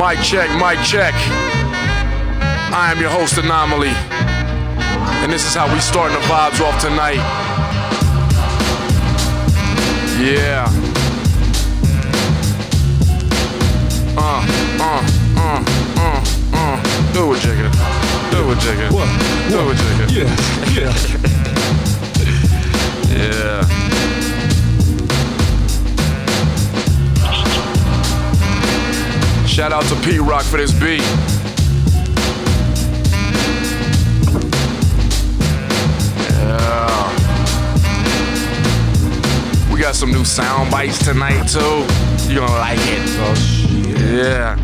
Mic check, mic check. I am your host, Anomaly. And this is how we starting the vibes off tonight. Yeah. Do it, Jigga. Do it, Jigga. What? Do it, Jigga. Yeah. Yeah. Shout out to P-Rock for this beat. Yeah. We got some new sound bites tonight too. You gonna like it. Oh shit. Yeah.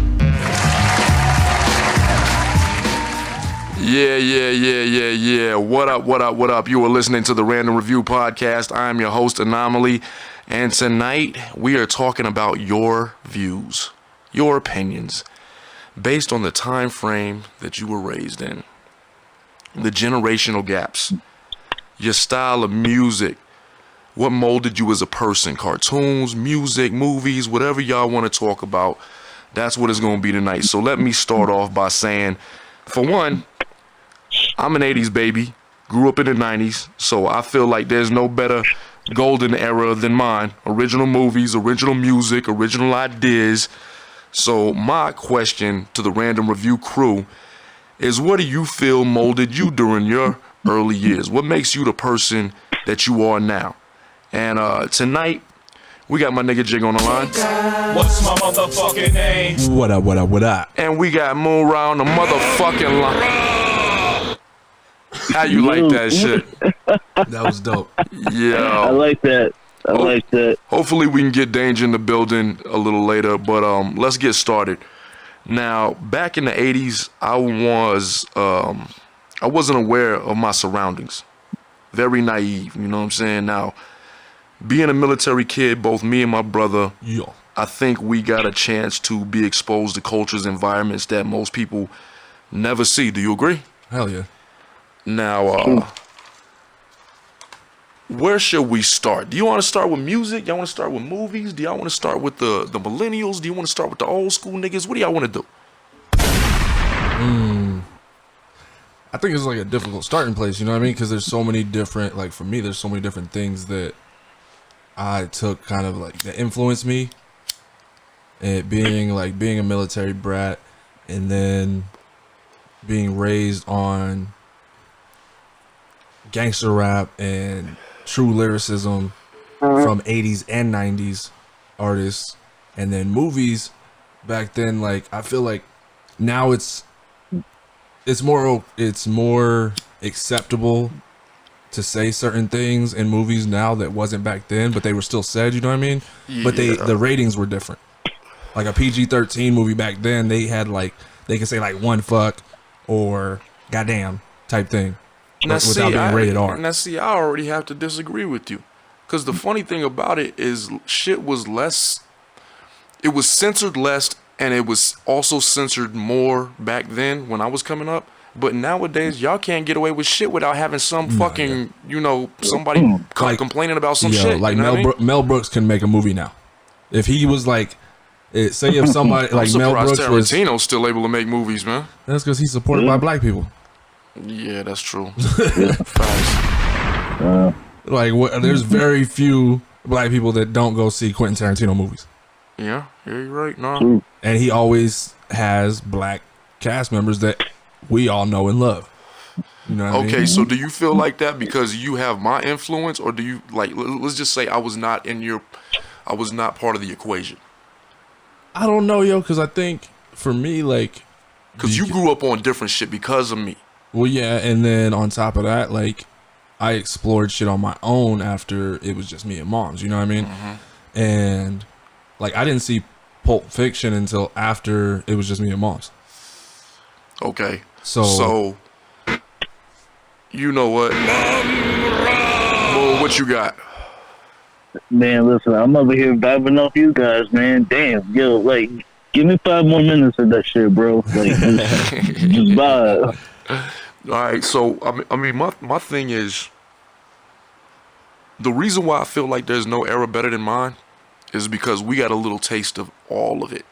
Yeah. What up? You are listening to the Random Review Podcast. I am your host, Anomaly. And tonight, we are talking about your views, your opinions, based on the time frame that you were raised in. The generational gaps. Your style of music. What molded you as a person? Cartoons, music, movies, whatever y'all want to talk about. That's what it's going to be tonight. So let me start off by saying, for one, I'm an 80s baby, grew up in the 90s, so I feel like there's no better golden era than mine. Original movies, original music, original ideas. So my question to the Random Review crew is, what do you feel molded you during your early years? What makes you the person that you are now? And tonight, we got my nigga Jigga on the line. What's my motherfucking name? What up? And we got Moon Ra on the motherfucking line. How you like that shit? That was dope. Yeah. I like that. I like that. Hopefully we can get Danger in the building a little later, but let's get started. Now, back in the 80s, I wasn't aware of my surroundings. Very naive, you know what I'm saying? Now, being a military kid, both me and my brother, Yo. I think we got a chance to be exposed to cultures, environments that most people never see. Do you agree? Hell yeah. Now, where should we start? Do you want to start with music? Y'all want to start with movies? Do y'all want to start with the millennials? Do you want to start with the old school niggas? What do y'all want to do? I think it's like a difficult starting place, you know what I mean? Because there's so many different, like for me, there's so many different things that I took kind of like that influenced me. And being a military brat and then being raised on gangster rap and true lyricism from 80s and 90s artists, and then movies back then. Like I feel like now it's more acceptable to say certain things in movies now that wasn't back then, but they were still said, you know what I mean? Yeah. But the ratings were different. Like a PG-13 movie back then, they had like, they could say like one fuck or goddamn type thing. Without being rated R. Now see, I already have to disagree with you. Because the funny thing about it is shit was less, it was censored less, and it was also censored more back then when I was coming up. But nowadays, y'all can't get away with shit without having some fucking, you know, somebody complaining about some shit. Like you know Mel Brooks can make a movie now. If he was like, say if somebody like Mel Brooks was, Tarantino's still able to make movies, man. that's because he's supported by black people. Yeah, that's true. Facts. Like there's very few black people that don't go see Quentin Tarantino movies. Yeah, you're right. No. And he always has black cast members that we all know and love. You know what I mean? So do you feel like that because you have my influence, or do you like? Let's just say I was not part of the equation. I don't know, yo, because I think for me, like, because you grew up on different shit because of me. Well, yeah, and then on top of that, like, I explored shit on my own after it was just me and moms. You know what I mean? Mm-hmm. And like, I didn't see Pulp Fiction until after it was just me and moms. Okay. So you know what? Well, what you got? Man, listen, I'm over here vibing off you guys, man. Damn, yo, like, give me 5 more minutes of that shit, bro. Like, just vibe. All right, so I mean, my thing is, the reason why I feel like there's no era better than mine is because we got a little taste of all of it.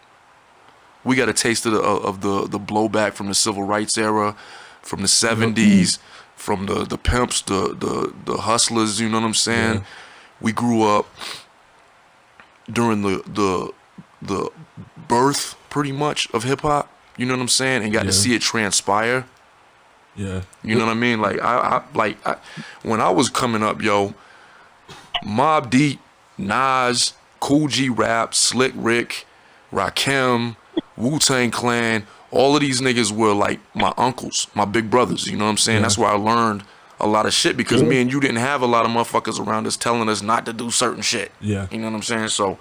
We got a taste of the blowback from the civil rights era, from the 70s, from the pimps, the hustlers. You know what I'm saying? Yeah. We grew up during the birth, pretty much, of hip hop. You know what I'm saying? And got to see it transpire. Yeah. You know what I mean? Like I when I was coming up, yo, Mobb Deep, Nas, Cool G Rap, Slick Rick, Rakim, Wu-Tang Clan, all of these niggas were like my uncles, my big brothers. You know what I'm saying? Yeah. That's where I learned a lot of shit because me and you didn't have a lot of motherfuckers around us telling us not to do certain shit. Yeah. You know what I'm saying? So,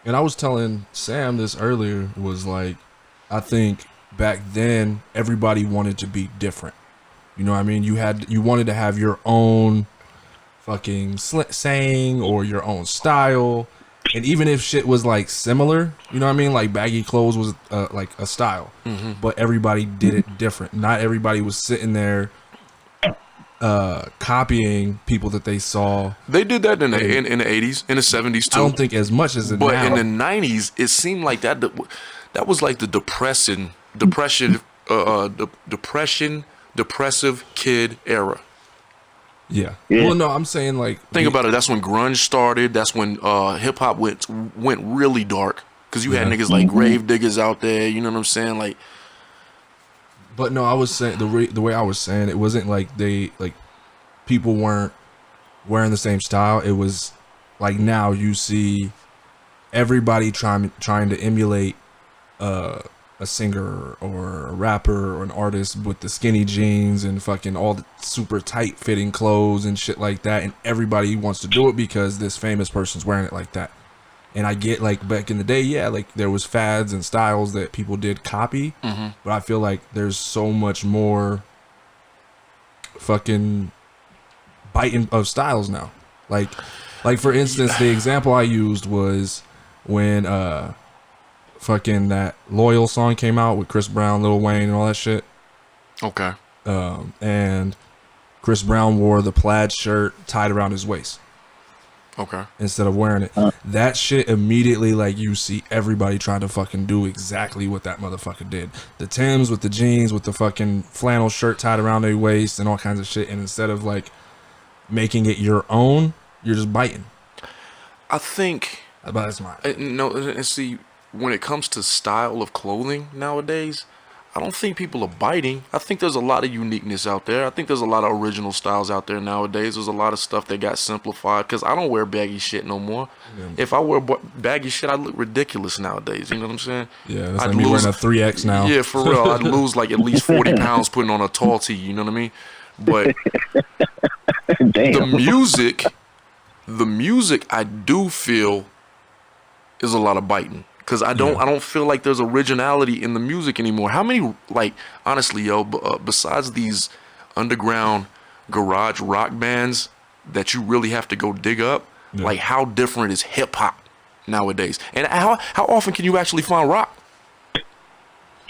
and I was telling Sam this earlier, was like, I think back then everybody wanted to be different. You know what I mean? You wanted to have your own fucking saying or your own style. And even if shit was like similar, you know what I mean? Like baggy clothes was like a style, but everybody did it different. Not everybody was sitting there copying people that they saw. they did that in the 80s, in the 70s too. I don't think as much as it But now. in the 90s, it seemed like that was like the depressive kid era. Yeah. Yeah. Well, no, I'm saying like Think about it. That's when grunge started. That's when hip hop went really dark. Cause you had niggas like Grave Diggers out there. You know what I'm saying? Like, But no, I was saying the way I was saying it wasn't like people weren't wearing the same style. It was like now you see everybody trying to emulate a singer or a rapper or an artist with the skinny jeans and fucking all the super tight fitting clothes and shit like that, and everybody wants to do it because this famous person's wearing it like that. And I get like back in the day, yeah, like there was fads and styles that people did copy, but I feel like there's so much more fucking biting of styles now. Like for instance, the example I used was when fucking that Loyal song came out with Chris Brown, Lil Wayne, and all that shit. okay. And Chris Brown wore the plaid shirt tied around his waist Okay. instead of wearing it. That shit immediately, like, you see everybody trying to fucking do exactly what that motherfucker did. The Timbs with the jeans with the fucking flannel shirt tied around their waist and all kinds of shit. And instead of like making it your own, you're just biting. I think But that's mine. no. And see, when it comes to style of clothing nowadays, I don't think people are biting. I think there's a lot of uniqueness out there. I think there's a lot of original styles out there nowadays. There's a lot of stuff that got simplified because I don't wear baggy shit no more. Yeah. If I wear baggy shit, I look ridiculous nowadays. You know what I'm saying? Yeah, that's I'd like me wearing a 3X now. Yeah, for real. I'd lose like at least 40 pounds putting on a tall tee. You know what I mean? But Damn. the music I do feel is a lot of biting. Cause I don't feel like there's originality in the music anymore. How many, like, honestly, yo, besides these underground garage rock bands that you really have to go dig up, like, how different is hip hop nowadays? And how often can you actually find rock?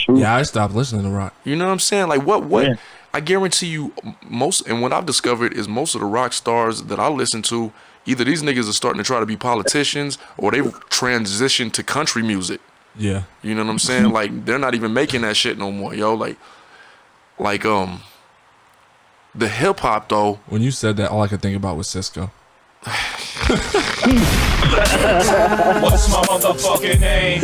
Yeah, I stopped listening to rock. You know what I'm saying? Like, what? Yeah. I guarantee you, and what I've discovered is most of the rock stars that I listen to, either these niggas are starting to try to be politicians or they've transitioned to country music. Yeah. You know what I'm saying? Like, they're not even making that shit no more, yo. Like the hip hop though. When you said that, all I could think about was Cisco. What's my motherfucking name?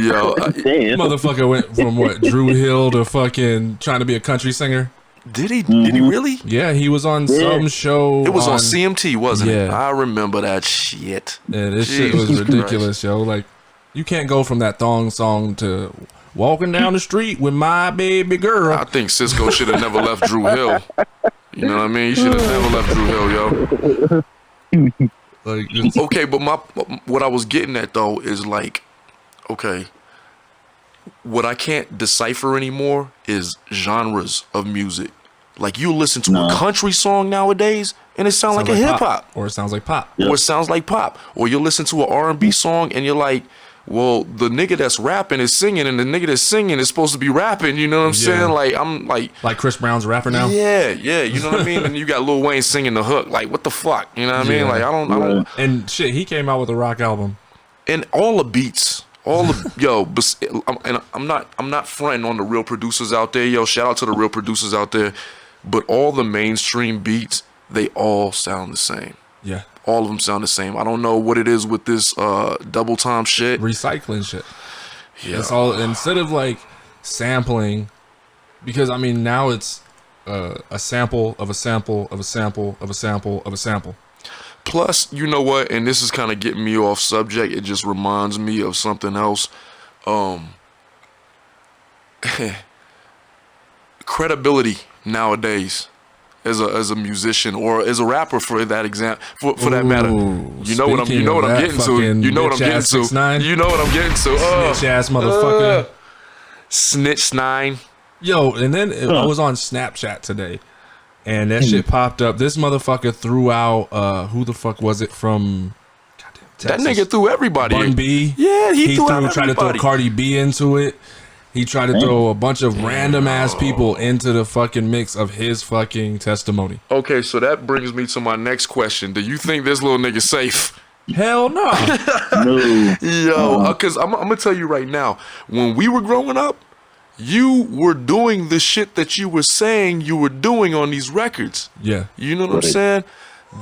Yo, Damn. Motherfucker went from what, Drew Hill to fucking trying to be a country singer. did he really? Yeah, he was on some show. It was on CMT, wasn't it? Yeah. I remember that shit. Yeah, this shit was Jesus ridiculous, yo. Like, you can't go from that thong song to walking down the street with my baby girl. I think Cisco should have never left Drew Hill. You know what I mean? He should have never left Drew Hill, yo. Like, it's, Okay, but what I was getting at though is like, okay, what I can't decipher anymore is genres of music. Like, you listen to a country song nowadays and it sounds like a hip hop, or it sounds like pop. or it sounds like pop, or you listen to an R&B song and you're like, well, the nigga that's rapping is singing and the nigga that's singing is supposed to be rapping. You know what I'm saying? Like, I'm like, Chris Brown's a rapper now. yeah, you know what I mean? And you got Lil Wayne singing the hook. Like, what the fuck? You know what I mean? Yeah. Like, I don't. And shit, he came out with a rock album. And all the beats All the yo, and I'm not fronting on the real producers out there. Yo, shout out to the real producers out there. But all the mainstream beats, they all sound the same. Yeah. All of them sound the same. I don't know what it is with this double time shit. Recycling shit. Yeah. It's all, instead of like sampling, because I mean now it's a sample of a sample of a sample of a sample of a sample. Plus, you know what, and this is kind of getting me off subject. It just reminds me of something else. Credibility nowadays as a musician or as a rapper, for that example, for that matter. You know what I'm getting to. You know what I'm getting to. 6ix9ine. You know what I'm getting to. Snitch ass motherfucker. Snitch 9. Yo, and then I was on Snapchat today, and that shit popped up. This motherfucker threw out who the fuck was it from? Goddamn, That Texas. nigga threw everybody. Bun B. Yeah, he threw out tried to throw everybody. Cardi B into it. He tried to throw a bunch of random ass people into the fucking mix of his fucking testimony. Okay, so that brings me to my next question. Do you think this little nigga safe? Hell no. No. Yo, because I'm gonna tell you right now, when we were growing up, you were doing the shit that you were saying you were doing on these records. Yeah. You know what I'm saying?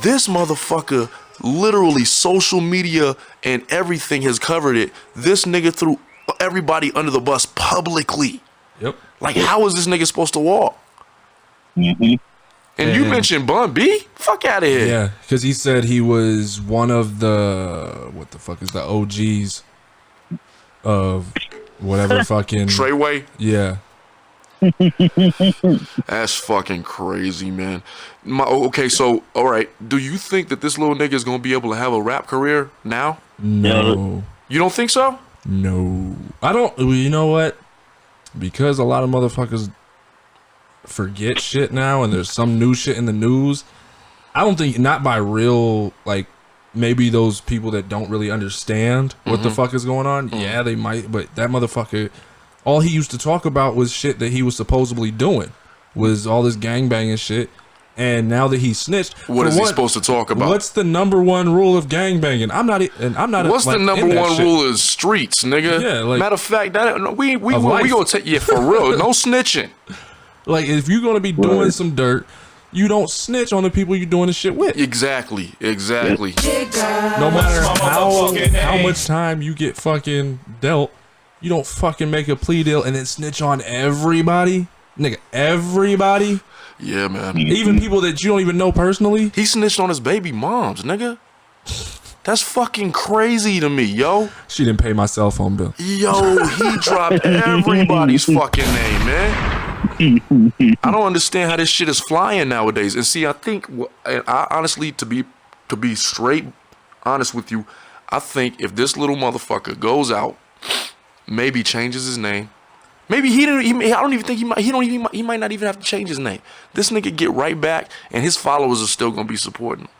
This motherfucker, literally social media and everything has covered it. This nigga threw everybody under the bus publicly. Yep. Like, how is this nigga supposed to walk? Mm-hmm. And you mentioned Bun B? Fuck out of here. Yeah, because he said he was one of the, what the fuck is the OGs of whatever fucking Treyway? Yeah. That's fucking crazy, man. Okay, so, all right. Do you think that this little nigga is going to be able to have a rap career now? No. You don't think so? No. I don't, you know what? Because a lot of motherfuckers forget shit now and there's some new shit in the news, I don't think, not by real, like, maybe those people that don't really understand what the fuck is going on. Yeah, they might, but that motherfucker, all he used to talk about was shit that he was supposedly doing, was all this gangbanging shit. And now that he snitched, What is he supposed to talk about? What's the number one rule of gangbanging? I'm not. What's like, the number in that one shit. rule is streets, nigga. Yeah, like- matter of fact, that we Of life. gonna take for real. No snitching. Like, if you're gonna be doing some dirt, you don't snitch on the people you're doing the shit with. Exactly. No matter how much time you get fucking dealt, you don't fucking make a plea deal and then snitch on everybody, nigga. Everybody, Yeah, man. even people that you don't even know personally. He snitched on his baby moms, nigga. That's fucking crazy to me, yo. She didn't pay my cell phone bill. Yo, he dropped everybody's fucking name, man. I don't understand how this shit is flying nowadays. And see, I think, and I honestly, to be straight honest with you, I think if this little motherfucker goes out, maybe changes his name. Maybe I don't even think he might not even have to change his name. This nigga get right back, and his followers are still gonna be supporting him.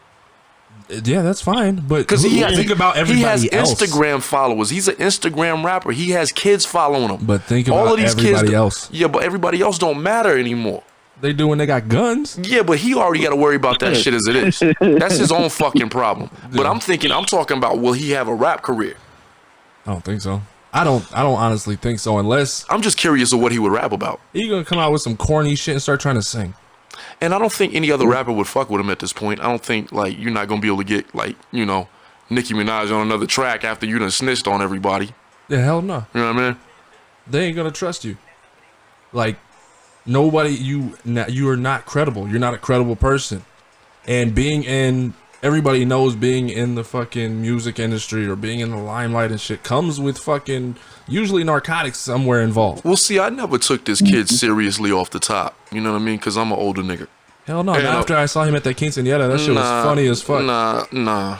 Yeah, that's fine, but Because think about everybody he has else. Instagram followers. He's an Instagram rapper. He has kids following him. But think about everybody else. Yeah, but everybody else don't matter anymore. They do when they got guns. Yeah, but he already got to worry about that shit as it is. That's his own fucking problem. But I'm talking about, will he have a rap career? I don't think so. I don't honestly think so, unless I'm just curious of what he would rap about. he gonna come out with some corny shit and start trying to sing. And I don't think any other rapper would fuck with him at this point. I don't think, like, you're not going to be able to get, like, you know, Nicki Minaj on another track after you done snitched on everybody. Yeah, hell no. You know what I mean? They ain't gonna trust you. Like, nobody, you are not credible. You're not a credible person. And everybody knows being in the fucking music industry or being in the limelight and shit comes with fucking, usually narcotics somewhere involved. Well, see, I never took this kid seriously off the top. You know what I mean? Because I'm an older nigga. Hell no. And After I saw him at that quinceañera, that shit was funny as fuck. Nah.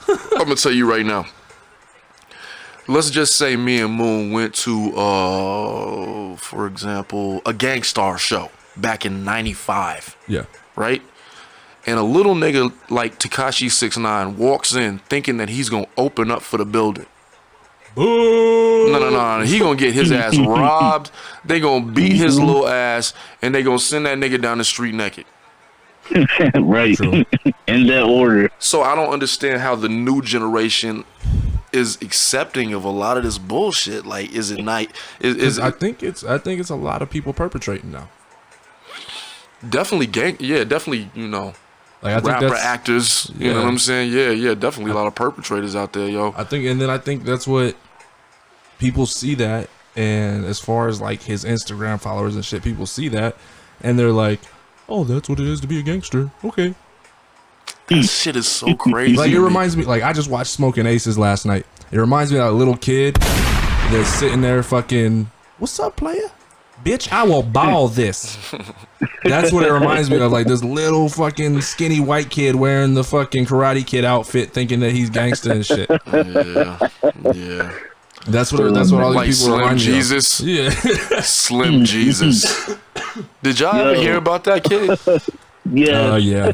I'm going to tell you right now. Let's just say me and Moon went to, for example, a Gangstar show back in 95. Yeah. Right? And a little nigga like Tekashi 6ix9ine walks in thinking that he's going to open up for the building. Boo! No. He going to get his ass robbed. They going to beat his little ass. And they going to send that nigga down the street naked. Right. True. In that order. So I don't understand how the new generation is accepting of a lot of this bullshit? Like, is it not? I think it's a lot of people perpetrating now. Definitely gang. Yeah, definitely. You know, Like I think rapper that's actors. You know what I'm saying? Yeah. Definitely a lot of perpetrators out there, yo. I think that's what people see that, and as far as like his Instagram followers and shit, people see that, and they're like, "Oh, that's what it is to be a gangster." Okay. That shit is so crazy. Like it reminds me, like I just watched Smoking Aces last night. It reminds me of that little kid that's sitting there fucking, "What's up, player? Bitch, I will ball this." That's what it reminds me of, like this little fucking skinny white kid wearing the fucking Karate Kid outfit, thinking that he's gangster and shit. Yeah. That's what all Like these people Slim remind Jesus. me of. Yeah. Slim Jesus. Did y'all ever hear about that kid? Yeah. Yeah.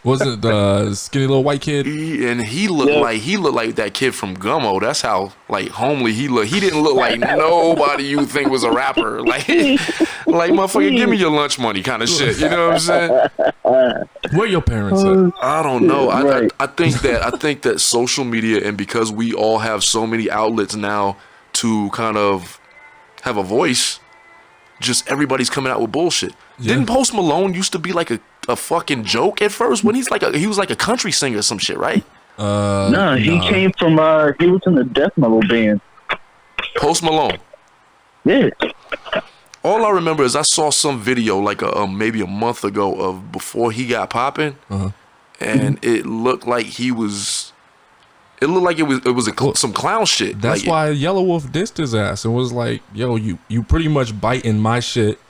Was it the skinny little white kid? He looked like that kid from Gummo. That's how like homely he looked. He didn't look like nobody you think was a rapper. Like motherfucker, give me your lunch money kind of shit. You know what I'm saying? Where your parents at? I don't know. Right. I think that social media, and because we all have so many outlets now to kind of have a voice, just everybody's coming out with bullshit. Yeah. Didn't Post Malone used to be like a fucking joke at first when he was like a country singer or some shit, right? No, he came from he was in the death metal band. Post Malone. Yeah. All I remember is I saw some video like maybe a month ago of before he got popping, and it looked like he was. It looked like it was some clown shit. That's like, why Yellow Wolf dissed his ass and was like, "Yo, you pretty much biting my shit.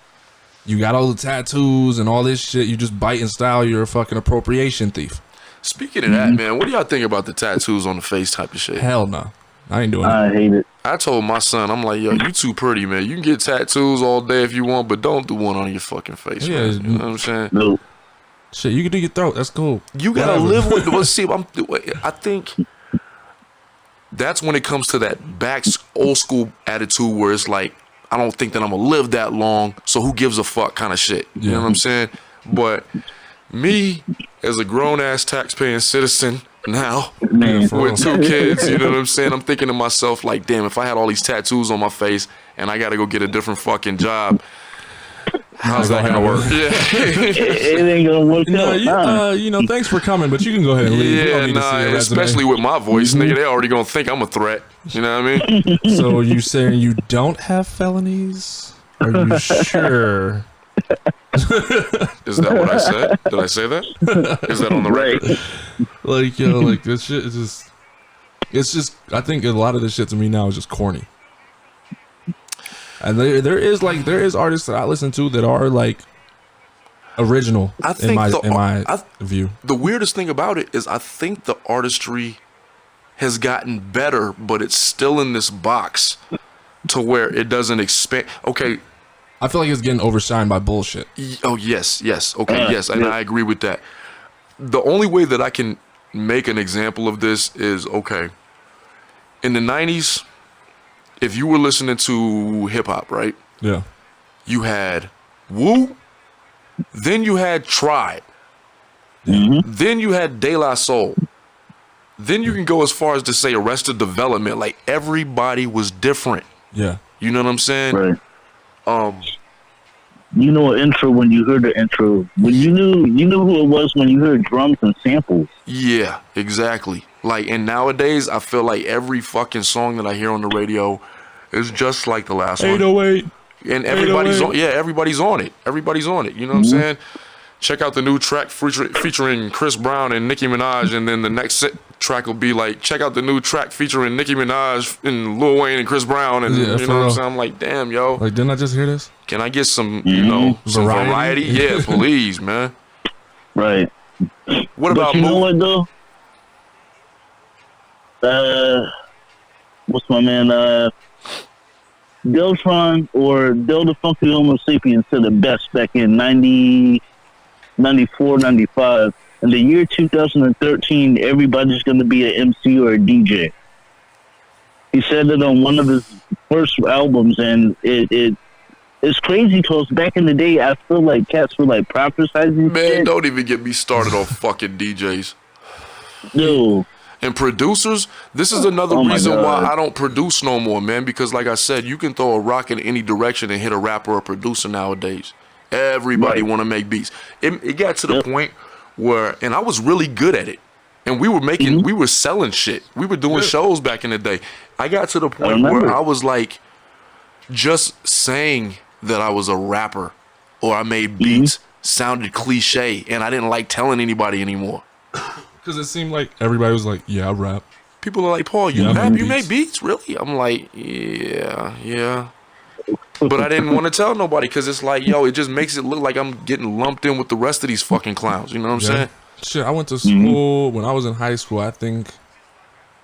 You got all the tattoos and all this shit. You just bite in style. You're a fucking appropriation thief." Speaking of that, man, what do y'all think about the tattoos on the face type of shit? Hell no, I ain't doing it. I hate it. I told my son, I'm like, yo, you too pretty, man. You can get tattoos all day if you want, but don't do one on your fucking face, Yeah, man. You know what I'm saying? No. Shit, you can do your throat. That's cool. You gotta Whatever. live with. Well, see, I think that's when it comes to that old school attitude where it's like, I don't think that I'm gonna live that long, so who gives a fuck kind of shit. You know what I'm saying? But me, as a grown ass tax-paying citizen now, Man. with 2 kids, you know what I'm saying? I'm thinking to myself, like, damn, if I had all these tattoos on my face and I gotta go get a different fucking job, how's that gonna work? Yeah. It ain't gonna work out. Thanks for coming, but you can go ahead and leave. We don't need to see your resume. Especially with my voice, nigga, they already gonna think I'm a threat. You know what I mean? So you saying you don't have felonies? Are you sure? Is that what I said? Did I say that? Is that on the record? Like, yo, like this shit is just, I think a lot of this shit to me now is just corny. And there is artists that I listen to that are like original I think in my view. The weirdest thing about it is I think the artistry has gotten better, but it's still in this box to where it doesn't expand. Okay. I feel like it's getting overshined by bullshit. Oh, yes. Okay, yes, and I agree with that. The only way that I can make an example of this is, okay, in the 90s, if you were listening to hip-hop, right? Yeah. You had Wu, then you had Tribe, then you had De La Soul. Then you can go as far as to say Arrested Development. Like, everybody was different. Yeah. You know what I'm saying? Right. You know an intro when you heard the intro. When you knew who it was when you heard drums and samples. Yeah, exactly. Like, and nowadays I feel like every fucking song that I hear on the radio is just like the last one. 808. And everybody's on. Yeah, everybody's on it. Everybody's on it. You know what I'm saying? Check out the new track featuring Chris Brown and Nicki Minaj, and then the next track will be like, check out the new track featuring Nicki Minaj and Lil Wayne and Chris Brown, and you know what I'm saying? I'm like, damn, yo. Like, didn't I just hear this? Can I get some, some variety? Yeah, please, man. Right. What about you know what though? What's my man? Deltron or Del the Funky Homo Sapiens to the best back in 90, 94, 95. In the year 2013, everybody's going to be an MC or a DJ. He said it on one of his first albums, and it's crazy because back in the day, I feel like cats were like prophesizing. Man, don't even get me started on fucking DJs. No. And producers, this is another Oh my reason why God. I don't produce no more, man. Because like I said, you can throw a rock in any direction and hit a rapper or producer nowadays. Everybody Right. want to make beats. It got to the Yep. point where, and I was really good at it. And we were selling shit. We were doing shows back in the day. I got to the point where remember. I was like, just saying that I was a rapper or I made beats sounded cliche, and I didn't like telling anybody anymore. Because it seemed like everybody was like, yeah, I rap. People are like, Paul, you Yeah, I rap? make You beats. make beats? Really? I'm like, yeah. But I didn't want to tell nobody because it's like, yo, it just makes it look like I'm getting lumped in with the rest of these fucking clowns. You know what I'm saying? Shit, I went to school when I was in high school. I think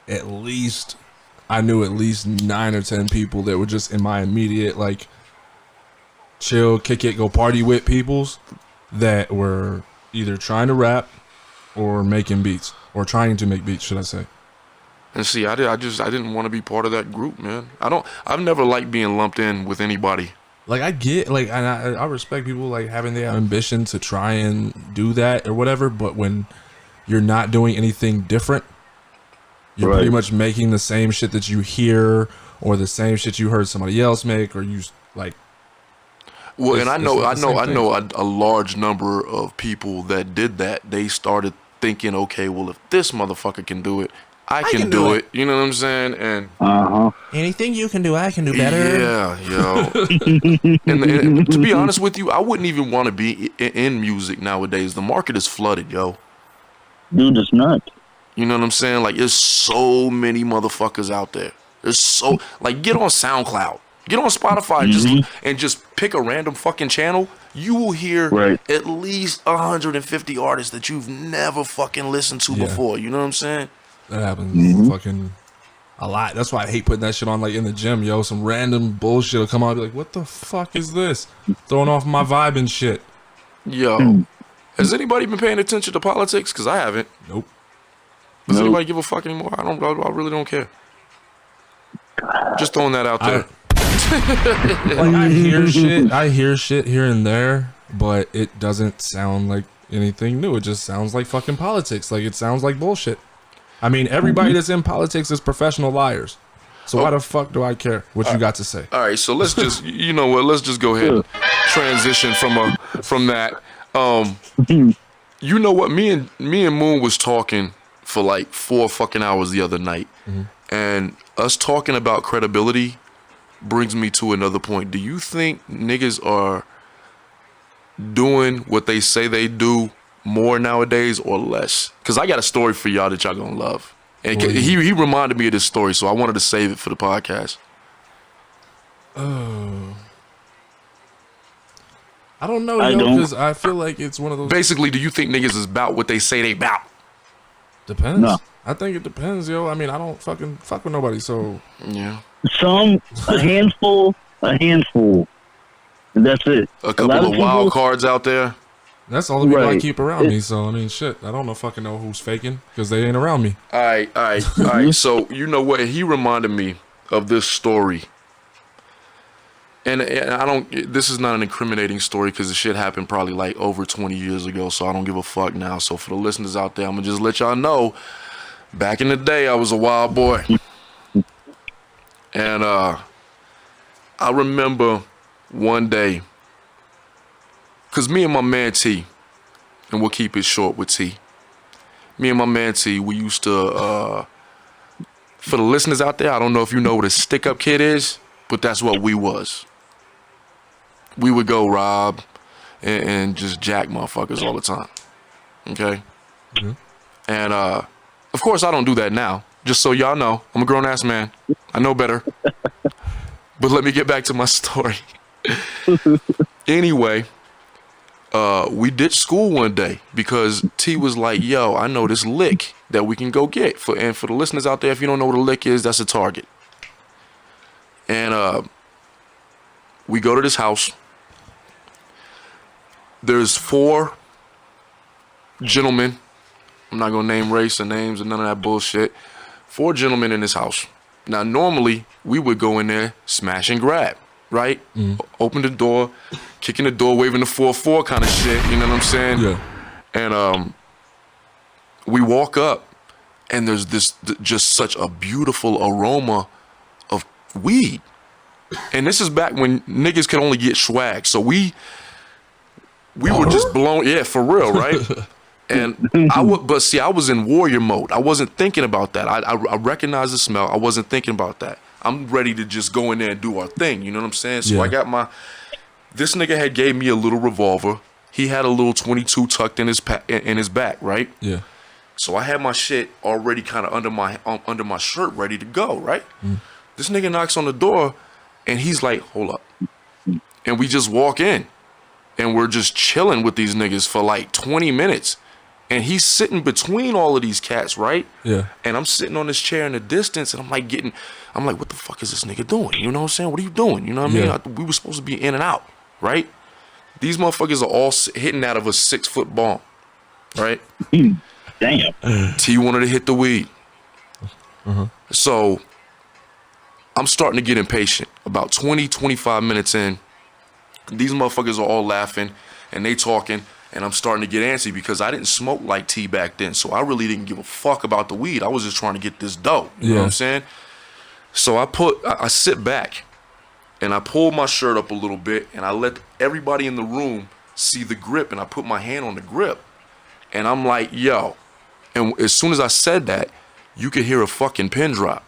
I knew at least 9 or 10 people that were just in my immediate, like, chill, kick it, go party with peoples that were either trying to rap or making beats, or trying to make beats, should I say. And see, I didn't want to be part of that group, man. I've never liked being lumped in with anybody. Like, I get, like, and I respect people, like, having their ambition to try and do that or whatever, but when you're not doing anything different, you're Right. pretty much making the same shit that you hear or the same shit you heard somebody else make, or you, like, Well, It's- and I it's know not the same thing. a large number of people that did that. They started thinking, okay, well, if this motherfucker can do it, I can do it. You know what I'm saying? And anything you can do, I can do yeah, yo. and to be honest with you, I wouldn't even want to be in music nowadays. The market is flooded, yo. Dude, it's nuts. You know what I'm saying? Like, there's so many motherfuckers out there. There's so, like, get on SoundCloud, get on Spotify, and just pick a random fucking channel. You will hear Right. at least 150 artists that you've never fucking listened to Yeah. before. You know what I'm saying? That happens fucking a lot. That's why I hate putting that shit on, like, in the gym, yo. Some random bullshit will come out and be like, what the fuck is this? Throwing off my vibe and shit. Yo, has anybody been paying attention to politics? Because I haven't. Nope. Does Nope. anybody give a fuck anymore? I really don't care. Just throwing that out there. Like, I hear shit here and there, but it doesn't sound like anything new. It just sounds like fucking politics. Like, it sounds like bullshit. I mean, everybody that's in politics is professional liars. So why the fuck do I care what you got to say? All right, so let's just, you know what? Let's just go ahead and transition from that. You know what? Me and Moon was talking for like 4 fucking hours the other night, and us talking about credibility brings me to another point. Do you think niggas are doing what they say they do more nowadays or less? Because I got a story for y'all that y'all gonna love. And he reminded me of this story, so I wanted to save it for the podcast. I don't know, I yo, don't. because I feel like it's one of those. Basically, do you think niggas is about what they say they about? Depends. No. I think it depends, yo. I mean, I don't fucking fuck with nobody, so Yeah. A handful. And that's it. A couple lot of people- wild cards out there. that's all the people I Right. keep around me. So I mean, shit, I don't know fucking know who's faking because they ain't around me. All right. So you know what? He reminded me of this story, and I don't. This is not an incriminating story because the shit happened probably like over 20 years ago. So I don't give a fuck now. So for the listeners out there, I'm gonna just let y'all know. Back in the day, I was a wild boy, and I remember one day, cause me and my man T, and we'll keep it short with T. Me and my man T, we used to, for the listeners out there, I don't know if you know what a stick-up kid is, but that's what we was. We would go rob and just jack motherfuckers all the time. Okay? And, of course, I don't do that now. Just so y'all know, I'm a grown-ass man. I know better. But let me get back to my story. Anyway, we ditched school one day because T was like, yo, I know this lick that we can go get. And for the listeners out there, if you don't know what a lick is, that's a Target. And we go to this house. There's 4 gentlemen. I'm not going to name race or names or none of that bullshit. 4 gentlemen in this house. Now, normally, we would go in there, smash and grab, right? Open the door, kicking the door, waving the 4-4 kind of shit, you know what I'm saying? Yeah. And we walk up, and there's just such a beautiful aroma of weed. And this is back when niggas could only get swag, so we were just blown. Yeah, for real, right? And I was in warrior mode. I wasn't thinking about that. I recognized the smell. I wasn't thinking about that. I'm ready to just go in there and do our thing. You know what I'm saying? So I got this nigga had gave me a little revolver. He had a little 22 tucked in his back, right? Yeah. So I had my shit already kind of under my shirt, ready to go, right? This nigga knocks on the door, and he's like, "Hold up," and we just walk in, and we're just chilling with these niggas for like 20 minutes, and he's sitting between all of these cats, right? Yeah. And I'm sitting on this chair in the distance, and I'm like, what the fuck is this nigga doing? You know what I'm saying? What are you doing? You know what I mean? We were supposed to be in and out, right? These motherfuckers are all hitting out of a 6-foot bomb, right? Damn. T wanted to hit the weed. So I'm starting to get impatient. About 20, 25 minutes in, these motherfuckers are all laughing and they talking, and I'm starting to get antsy because I didn't smoke like T back then. So I really didn't give a fuck about the weed. I was just trying to get this dough. You know what I'm saying? So I sit back and I pull my shirt up a little bit and I let everybody in the room see the grip, and I put my hand on the grip and I'm like, yo. And as soon as I said that, you could hear a fucking pin drop.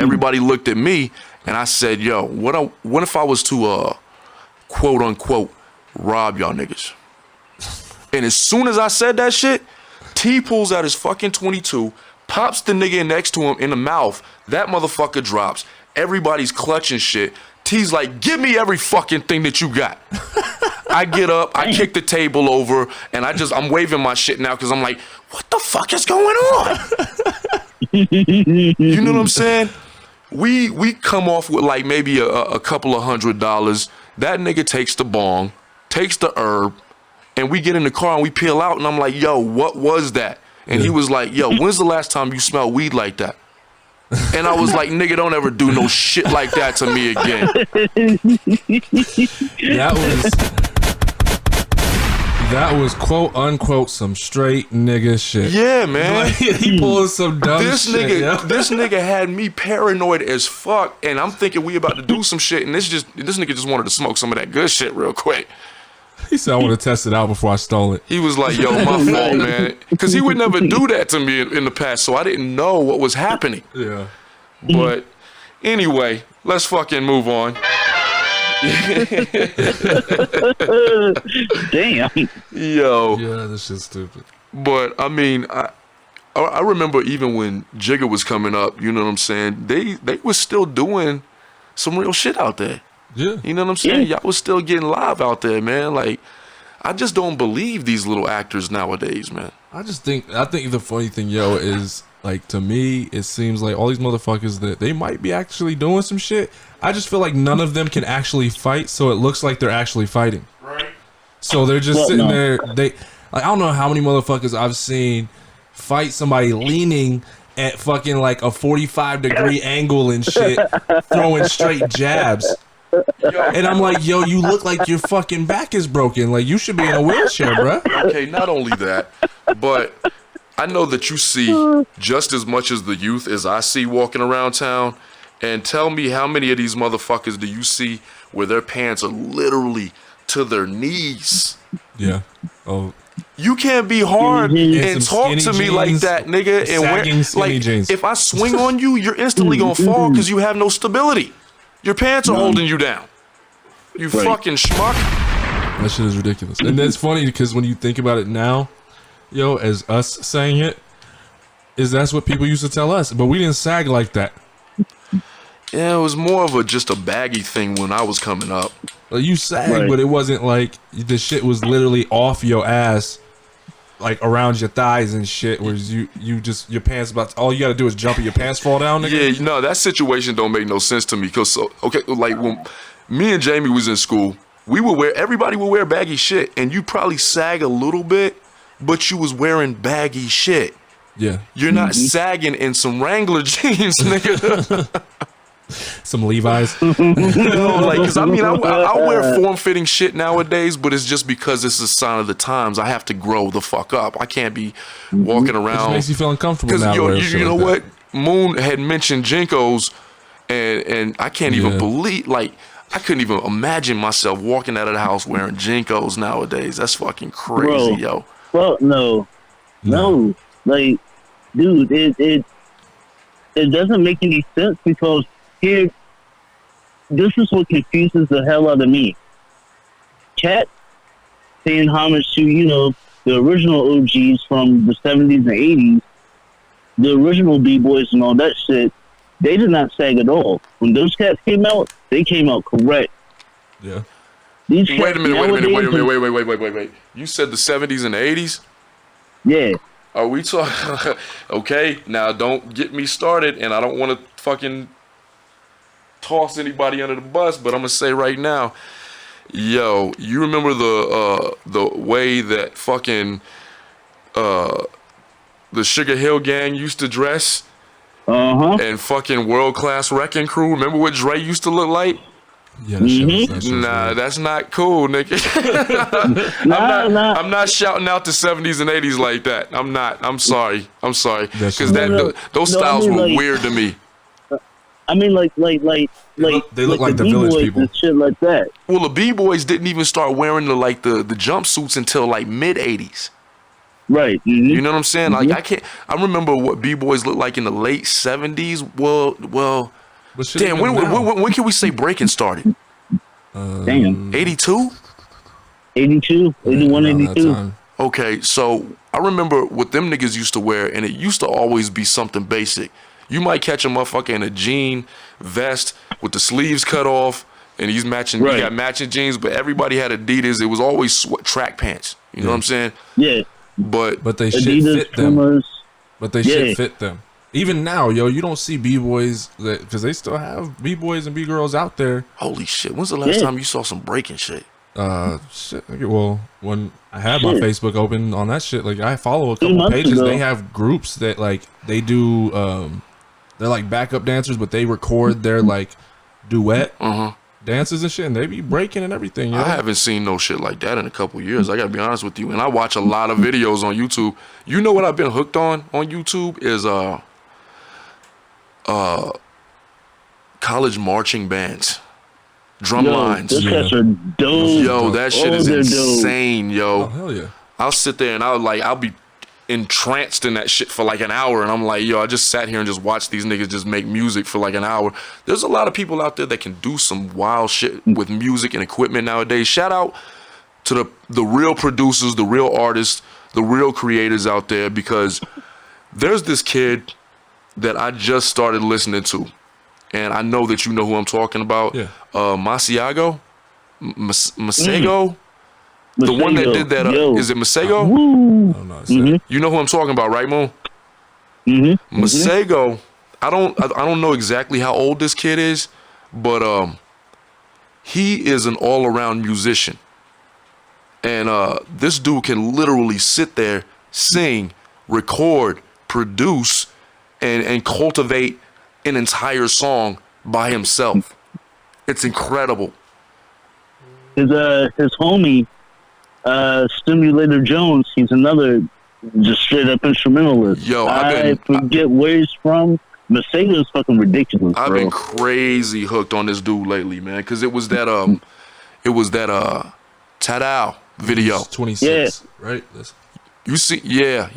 Everybody looked at me and I said, yo, what if I was to quote unquote rob y'all niggas? And as soon as I said that shit, T pulls out his fucking 22, pops the nigga next to him in the mouth. That motherfucker drops. Everybody's clutching shit. T's like, give me every fucking thing that you got. I get up, I kick the table over, and I'm waving my shit now because I'm like, what the fuck is going on? You know what I'm saying? We come off with like maybe a couple of $100. That nigga takes the bong, takes the herb, and we get in the car and we peel out, and I'm like, yo, what was that? And he was like, yo, when's the last time you smelled weed like that? And I was like, nigga, don't ever do no shit like that to me again. That was quote unquote some straight nigga shit. Yeah, man. He pulling some dumb this shit. This nigga had me paranoid as fuck, and I'm thinking we about to do some shit, and this nigga just wanted to smoke some of that good shit real quick. He said, I want to test it out before I stole it. He was like, yo, my fault, man. Because he would never do that to me in the past, so I didn't know what was happening. Yeah. But anyway, let's fucking move on. Damn. Yo. Yeah, this shit's stupid. But, I mean, I remember even when Jigga was coming up, you know what I'm saying? They was still doing some real shit out there. Yeah. You know what I'm saying? Yeah. Y'all was still getting live out there, man. Like, I just don't believe these little actors nowadays, man. I think the funny thing, yo, is like, to me, it seems like all these motherfuckers that they might be actually doing some shit. I just feel like none of them can actually fight, so it looks like they're actually fighting. Right. So they're just sitting there. I don't know how many motherfuckers I've seen fight somebody leaning at fucking like a 45-degree angle and shit, throwing straight jabs. And I'm like, yo, you look like your fucking back is broken. Like, you should be in a wheelchair, bruh. Okay, not only that, but I know that you see just as much as the youth as I see walking around town. And tell me, how many of these motherfuckers do you see where their pants are literally to their knees? Yeah. Oh. You can't be hard and some talk to me like that, nigga. And wear, like, jeans. if I swing on you, you're instantly gonna fall because you have no stability. Your pants are holding you down. You fucking schmuck. That shit is ridiculous. And that's funny because when you think about it now, yo, as us saying it, that's what people used to tell us. But we didn't sag like that. Yeah, it was more of just a baggy thing when I was coming up. Like, you sagged, but it wasn't like the shit was literally off your ass, like around your thighs and shit. Whereas you just, your pants all you gotta do is jump and your pants fall down, nigga. Yeah, no, that situation don't make no sense to me. Cause like when me and Jamie was in school, everybody would wear baggy shit, and you probably sag a little bit, but you was wearing baggy shit. Yeah, you're not sagging in some Wrangler jeans, nigga. Some Levi's. No, like, cause I mean, I wear form-fitting shit nowadays, but it's just because it's a sign of the times. I have to grow the fuck up. I can't be walking It just around. makes you feel uncomfortable Cause now. you know what? Moon had mentioned Jinkos, and I can't even believe, like, I couldn't even imagine myself walking out of the house wearing Jinkos nowadays. That's fucking crazy, yo. Well, no, like, dude, it doesn't make any sense because here, this is what confuses the hell out of me. Cat paying homage to, you know, the original OGs from the 70s and 80s, the original B-boys and all that shit, they did not sag at all. When those cats came out, they came out correct. Yeah. These Wait a minute. You said the 70s and the 80s? Yeah. Are we talking? Okay, now don't get me started, and I don't want to fucking toss anybody under the bus, but I'm gonna say right now, yo, you remember the way that fucking the Sugar Hill Gang used to dress? And fucking World Class Wrecking Crew. Remember what Dre used to look like? Yeah, that shit was Nah, that's not cool, nigga. I'm not shouting out the 70s and 80s like that. I'm not. I'm sorry. Because those styles were like, weird to me. I mean, like they look like the Village B-boys People. and shit like that. Well, the B-boys didn't even start wearing the jumpsuits until like mid 80s. Right. You know what I'm saying? Like I remember what B-boys looked like in the late 70s. Well. Damn, when can we say breaking started? Damn. 82? 82, 81, 82. Okay, so I remember what them niggas used to wear, and it used to always be something basic. You might catch a motherfucker in a jean vest with the sleeves cut off, and he's matching. Right. He got matching jeans, but everybody had Adidas. It was always track pants. You know what I'm saying? Yeah. But they Adidas, shit fit them. Pumas. But they shit fit them. Even now, yo, you don't see B-boys because they still have B-boys and B-girls out there. Holy shit! When's the last time you saw some breaking shit? Shit. Well, when I had my Facebook open on that shit, like I follow a couple pages. They have groups that like they do. They're like backup dancers, but they record their like duet dances and shit, and they be breaking and everything. Yo. I haven't seen no shit like that in a couple years. I gotta be honest with you. And I watch a lot of videos on YouTube. You know what I've been hooked on YouTube is college marching bands, drum lines. Those cats are dope. Yo, that shit is insane, yo. Oh, hell yeah. I'll sit there and I'll be entranced in that shit for like an hour, and I'm like, yo, I just sat here and just watched these niggas just make music for like an hour. There's a lot of people out there that can do some wild shit with music and equipment nowadays. Shout out to the real producers, the real artists, the real creators out there, because there's this kid that I just started listening to, and I know that you know who I'm talking about. Yeah. Masego? The one that did that, is it Masego? You know who I'm talking about, right, Moon? Masego, I don't know exactly how old this kid is, but he is an all-around musician. And this dude can literally sit there, sing, record, produce, and cultivate an entire song by himself. It's incredible. His homie, Stimulator Jones, he's another just straight up instrumentalist. Yo, I forget where he's from. Masego is fucking ridiculous, I've bro. been crazy hooked on this dude lately, man, because it was that Tadao video. 26, right? You see, yeah,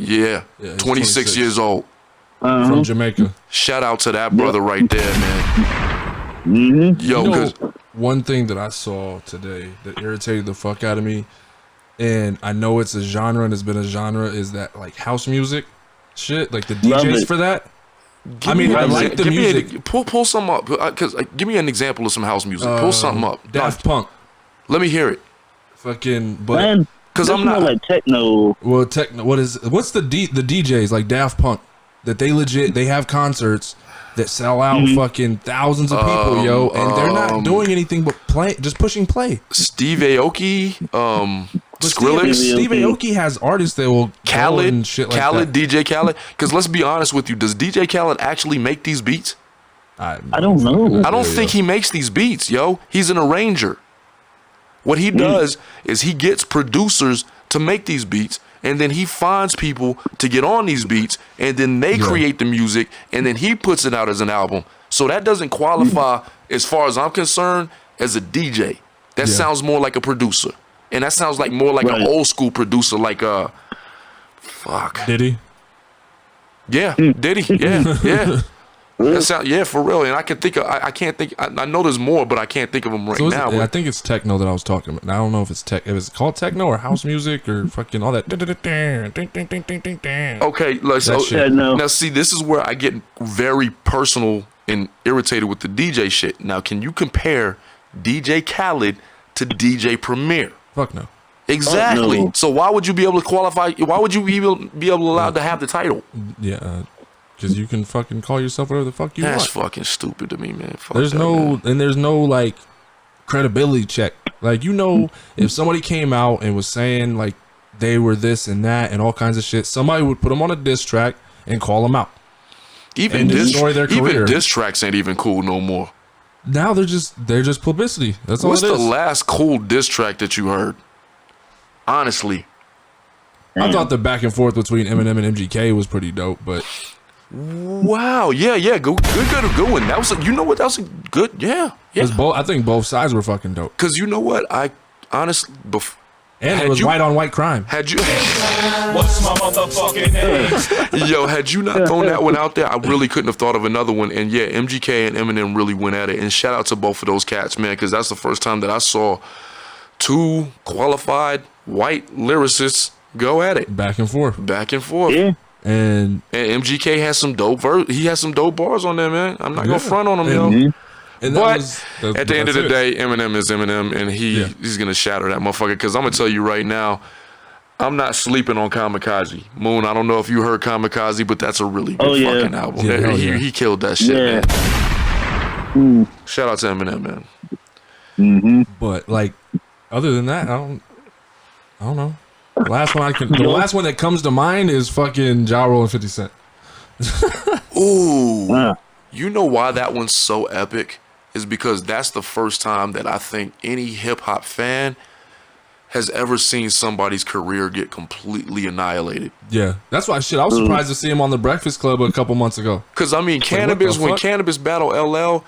26 years old. From Jamaica. Shout out to that brother right there, man. Yo, because one thing that I saw today that irritated the fuck out of me, and I know it's a genre and it's been a genre, is that like house music shit, like the DJs for that. I like the music. Pull some up, because give me an example of some house music. Pull something up. Daft Punk. Let me hear it. Fucking, but because I'm not like techno. Well, techno. What's the DJs like Daft Punk that they have concerts that sell out fucking thousands of people, yo, and they're not doing anything but just pushing play. Steve Aoki, Skrillex. Steve Aoki has artists that will Khaled and shit like Khaled, that. DJ Khaled. Because let's be honest with you, does DJ Khaled actually make these beats? I don't know. I don't think he makes these beats, yo. He's an arranger. What he does is he gets producers to make these beats, and then he finds people to get on these beats, and then they create the music, and then he puts it out as an album. So that doesn't qualify, as far as I'm concerned, as a DJ. That sounds more like a producer. And that sounds like more like an old school producer, like Diddy? Yeah, Diddy. Yeah. That sound, for real. And I can think of, I can't think, I know there's more, but I can't think of them right now. I think it's techno that I was talking about. I don't know if it's if it's called techno or house music or fucking all that. Okay, now see, this is where I get very personal and irritated with the DJ shit. Now, can you compare DJ Khaled to DJ Premier? Fuck no. Exactly. No. So why would you be able to qualify? Why would you even be able to allowed to have the title? Yeah, because you can fucking call yourself whatever the fuck you want. That's fucking stupid to me, man. Fuck there's that, no man. and there's no like credibility check. Like, you know, if somebody came out and was saying like they were this and that and all kinds of shit, somebody would put them on a diss track and call them out. Even destroy their career. Even diss tracks ain't even cool no more. Now they're just publicity. That's all What's it is. the last cool diss track that you heard? Honestly, I thought the back and forth between Eminem and MGK was pretty dope, but wow, yeah, good one. That was you know what? That was a good, yeah. I think both sides were fucking dope. Because you know what? I honestly, And it was white on white crime. Had you, What's my motherfucking name? yo, had you not thrown that one out there, I really couldn't have thought of another one. And yeah, MGK and Eminem really went at it. And shout out to both of those cats, man, because that's the first time that I saw two qualified white lyricists go at it, Back and forth. Yeah. And MGK has some dope he has some dope bars on there, man. I'm not gonna front on him, yo. And But at the end of the day, Eminem is Eminem, and he's gonna shatter that motherfucker. Because I'm gonna tell you right now, I'm not sleeping on Kamikaze. Moon, I don't know if you heard Kamikaze, but that's a really good fucking album. Yeah, He killed that shit, man. Shout out to Eminem, man. But like, other than that, I don't know. The last one that comes to mind is fucking Ja Rule and 50 Cent. Ooh. You know why that one's so epic? Is because that's the first time that I think any hip hop fan has ever seen somebody's career get completely annihilated. Yeah, that's why I was surprised to see him on the Breakfast Club a couple months ago. Because I mean, Cannabis, when Cannabis battled LL,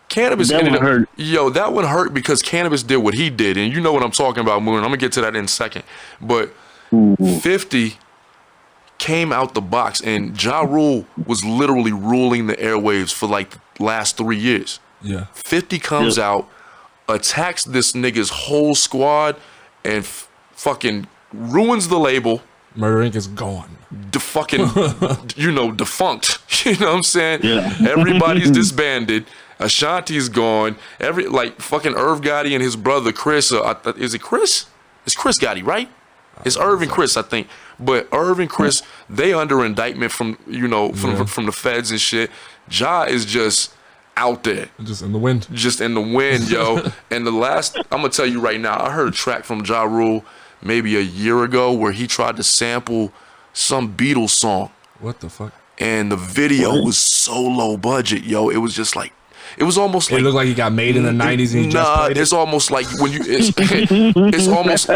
Cannabis that ended one up hurt. Yo, that one hurt because Cannabis did what he did, and you know what I'm talking about, Moon. I'm gonna get to that in a second. But 50 came out the box, and Ja Rule was literally ruling the airwaves for like the last 3 years. Yeah, 50 comes out, attacks this nigga's whole squad, and fucking ruins the label. Murder Inc. is gone. Defunct. You know what I'm saying? Yeah. Everybody's disbanded. Ashanti's gone. Fucking Irv Gotti and his brother Chris. Is it Chris? It's Chris Gotti, right? It's Irv and Chris, I think. But Irv and Chris, they under indictment from the feds and shit. Ja is just out there. Just in the wind. Yo. And I'm gonna tell you right now, I heard a track from Ja Rule maybe a year ago where he tried to sample some Beatles song. What the fuck? And the video was so low budget, yo. It was just like, it was almost like It looked like he got made in the 90s and he just played it. it's almost like when it's almost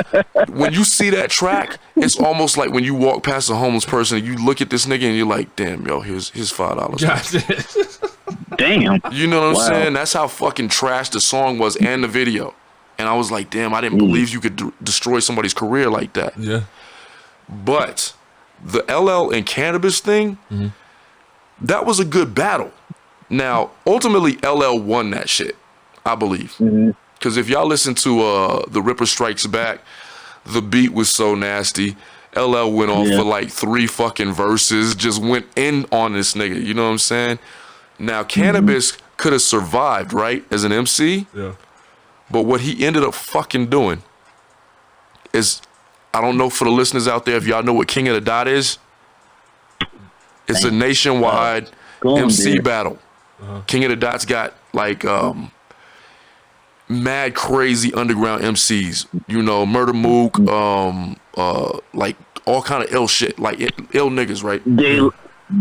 when you see that track, it's almost like when you walk past a homeless person and you look at this nigga and you're like, damn, yo, here's $5. Damn. You know what I'm saying? That's how fucking trash the song was and the video. And I was like, damn, I didn't believe you could destroy somebody's career like that. Yeah. But the LL and Cannabis thing, that was a good battle. Now, ultimately, LL won that shit, I believe. Because if y'all listen to The Ripper Strikes Back, the beat was so nasty. LL went on for like 3 fucking verses, just went in on this nigga. You know what I'm saying? Now, Cannabis could have survived, right, as an MC. Yeah. But what he ended up fucking doing is, I don't know for the listeners out there if y'all know what King of the Dot is. It's a nationwide MC battle. King of the Dot's got like mad crazy underground MCs. You know, Murder Mook, like all kind of ill shit, like ill niggas, right?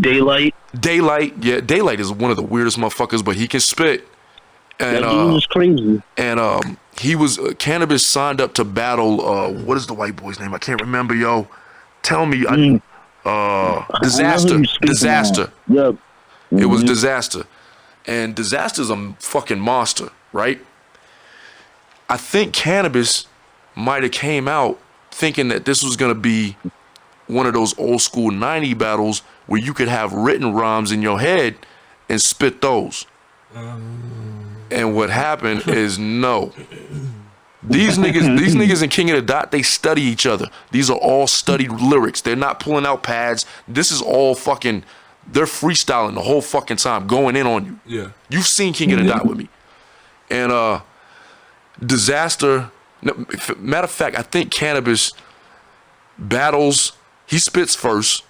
Daylight. Yeah, Daylight is one of the weirdest motherfuckers, but he can spit. And That dude is crazy. and he was Cannabis signed up to battle. What is the white boy's name? I can't remember, yo. Tell me. Disaster. Disaster. Yep. It was Disaster. And Disaster's a fucking monster, right? I think Cannabis might have came out thinking that this was going to be one of those old school 90 battles where you could have written rhymes in your head and spit those. And what happened is no. These niggas in King of the Dot, they study each other. These are all studied lyrics. They're not pulling out pads. This is all fucking, they're freestyling the whole fucking time, going in on you. Yeah. You've seen King of the Dot with me. And Disaster, matter of fact, I think Cannabis battles, he spits first,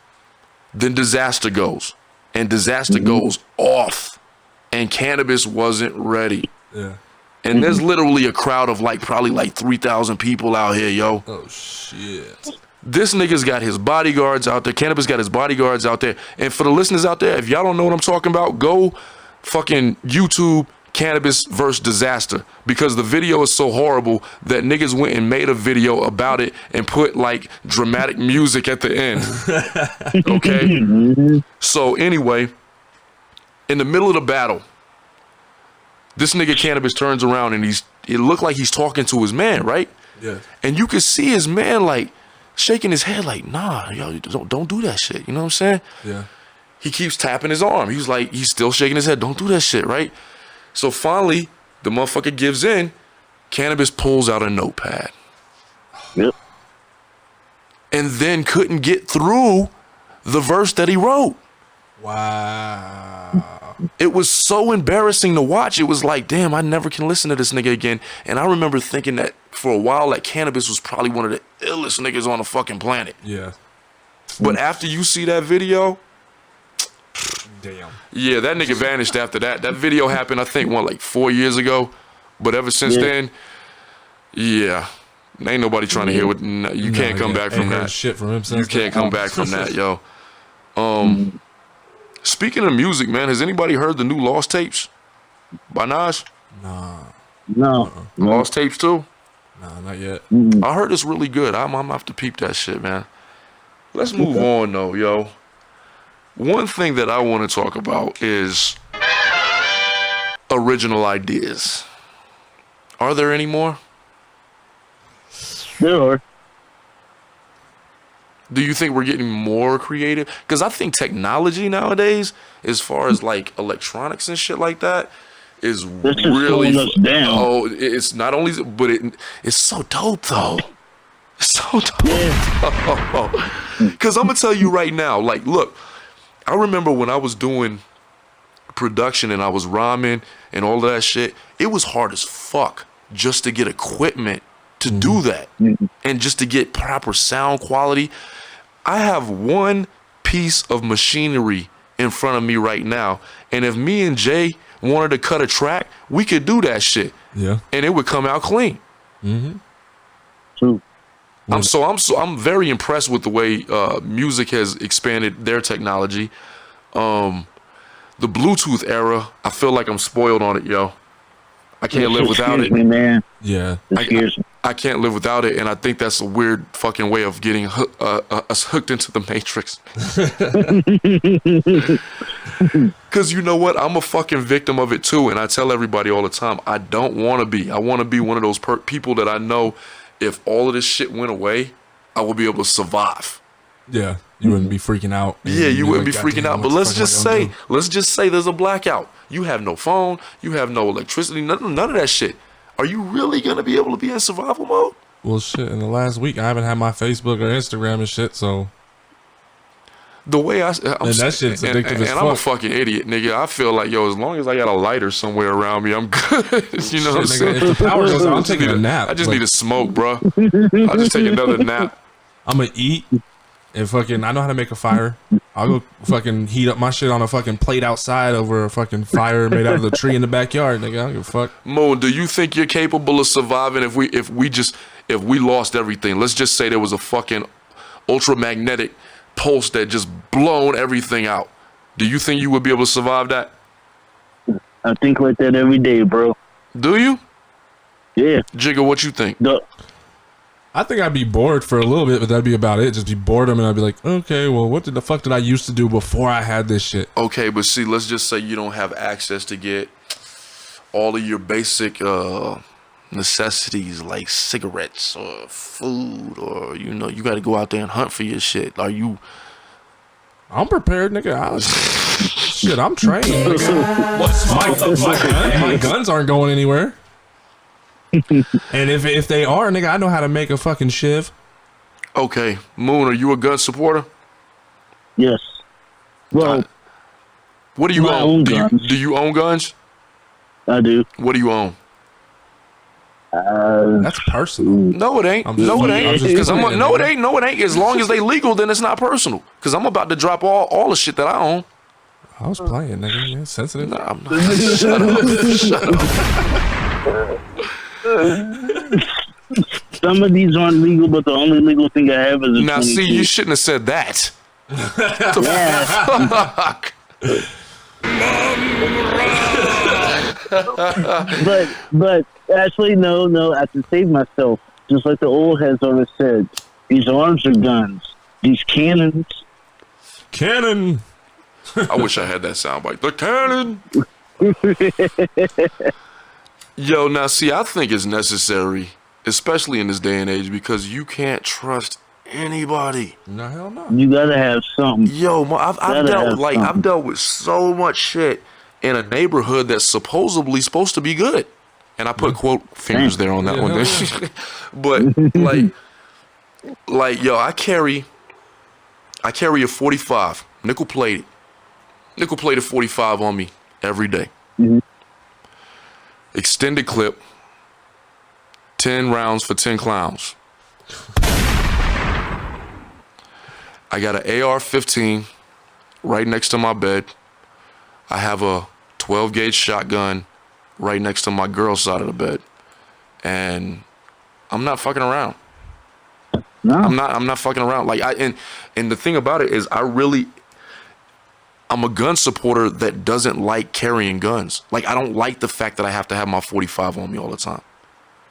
then Disaster goes. And Disaster goes off. And Cannabis wasn't ready. Yeah. And there's literally a crowd of probably 3,000 people out here, yo. Oh shit. This nigga's got his bodyguards out there. Cannabis got his bodyguards out there. And for the listeners out there, if y'all don't know what I'm talking about, go fucking YouTube Cannabis versus Disaster, because the video is so horrible that niggas went and made a video about it and put dramatic music at the end. Okay? So anyway, in the middle of the battle, this nigga Cannabis turns around and it looked like he's talking to his man, right? Yeah. And you could see his man shaking his head nah, yo, don't do that shit. You know what I'm saying? Yeah. He keeps tapping his arm. He's still shaking his head. Don't do that shit, right? So finally, the motherfucker gives in. Cannabis pulls out a notepad. Yep. And then couldn't get through the verse that he wrote. Wow. It was so embarrassing to watch. It was damn, I never can listen to this nigga again. And I remember thinking that for a while, Cannabis was probably one of the illest niggas on the fucking planet. Yeah. But after you see that video, Damn. yeah, that nigga vanished after that. That video happened, I think, 4 years ago. But ever since then, yeah, ain't nobody trying to hear what. You can't come back from that. Shit from him. You can't come back from that, yo. Speaking of music, man, has anybody heard the new Lost tapes by Nas? Nah. No. Lost tapes too? Nah, not yet. I heard it's really good. I'm gonna have to peep that shit, man. Let's move on though, yo. One thing that I want to talk about is original ideas. Are there any more? There are. Do you think we're getting more creative? Because I think technology nowadays, as far as electronics and shit like that, is This is really slowing us down. Oh, it's not only, but it's so dope though. It's so dope. Because I'm gonna tell you right now, look, I remember when I was doing production and I was rhyming and all of that shit. It was hard as fuck just to get equipment to do that and just to get proper sound quality. I have one piece of machinery in front of me right now, and if me and Jay wanted to cut a track, we could do that shit. Yeah. And it would come out clean. True. I'm very impressed with the way music has expanded their technology. The Bluetooth era, I feel like I'm spoiled on it, yo. I can't live without it. Me, man. Yeah. I can't live without it, and I think that's a weird fucking way of getting us hooked into the Matrix. Because you know what? I'm a fucking victim of it too, and I tell everybody all the time, I don't want to be. I want to be one of those people that I know if all of this shit went away, I would be able to survive. Yeah. You wouldn't be freaking out. Yeah, you wouldn't be freaking out. But let's just say there's a blackout. You have no phone. You have no electricity. None of that shit. Are you really going to be able to be in survival mode? Well, shit, in the last week, I haven't had my Facebook or Instagram and shit, so. The way that shit's addictive as fuck. And I'm a fucking idiot, nigga. I feel like, yo, as long as I got a lighter somewhere around me, I'm good. You know what I'm saying? If the power goes out, I'm taking a nap. I just need to smoke, bro. I'll just take another nap. I'm going to eat and fucking, I know how to make a fire. I'll go fucking heat up my shit on a fucking plate outside over a fucking fire made out of the tree in the backyard, nigga. I don't give a fuck. Moon, do you think you're capable of surviving if we lost everything? Let's just say there was a fucking ultramagnetic pulse that just blown everything out. Do you think you would be able to survive that? I think like that every day, bro. Do you? Yeah. Jigga, what you think? I think I'd be bored for a little bit, but that'd be about it. Just be boredom, and I'd be like, okay, well, what the fuck did I used to do before I had this shit? Okay, but see, let's just say you don't have access to get all of your basic necessities like cigarettes or food, or you got to go out there and hunt for your shit. Are you? I'm prepared, nigga. Shit, I'm trained. Nigga. What's My guns aren't going anywhere. And if they are, nigga, I know how to make a fucking shiv. Okay, Moon, are you a gun supporter? Yes. Well, what do you I own? own Do guns. you own guns? I do. What do you own? That's personal. No, it ain't. I'm just- No, it I'm ain't. just Because saying, no, it nigga. ain't. No, it ain't. As long as they legal, then it's not personal. Because I'm about to drop all the shit that I own. I was playing, nigga. Yeah, sensitive. Nah, I'm not. Shut up. Shut up. Some of these aren't legal, but the only legal thing I have is a Now, 22. see, you shouldn't have said that. Yeah. Fuck. But actually, no. I have to save myself. Just like the old heads always said, these arms are guns. These cannons. Cannon. I wish I had that soundbite. The cannon. Yo, now see, I think it's necessary, especially in this day and age, because you can't trust anybody. No, hell no. You gotta have something. Yo, I've Gotta have something. I've dealt with so much shit in a neighborhood that's supposedly supposed to be good, and I put quote fingers there on that Yeah, one. hell But like yo, I carry a 45 nickel plated 45 on me every day. Mhm. Extended clip, 10 rounds for 10 clowns. I got an AR-15 right next to my bed. I have a 12 gauge shotgun right next to my girl's side of the bed. And I'm not fucking around. No. I'm not fucking around. Like and the thing about it is I'm a gun supporter that doesn't like carrying guns. Like, I don't like the fact that I have to have my 45 on me all the time.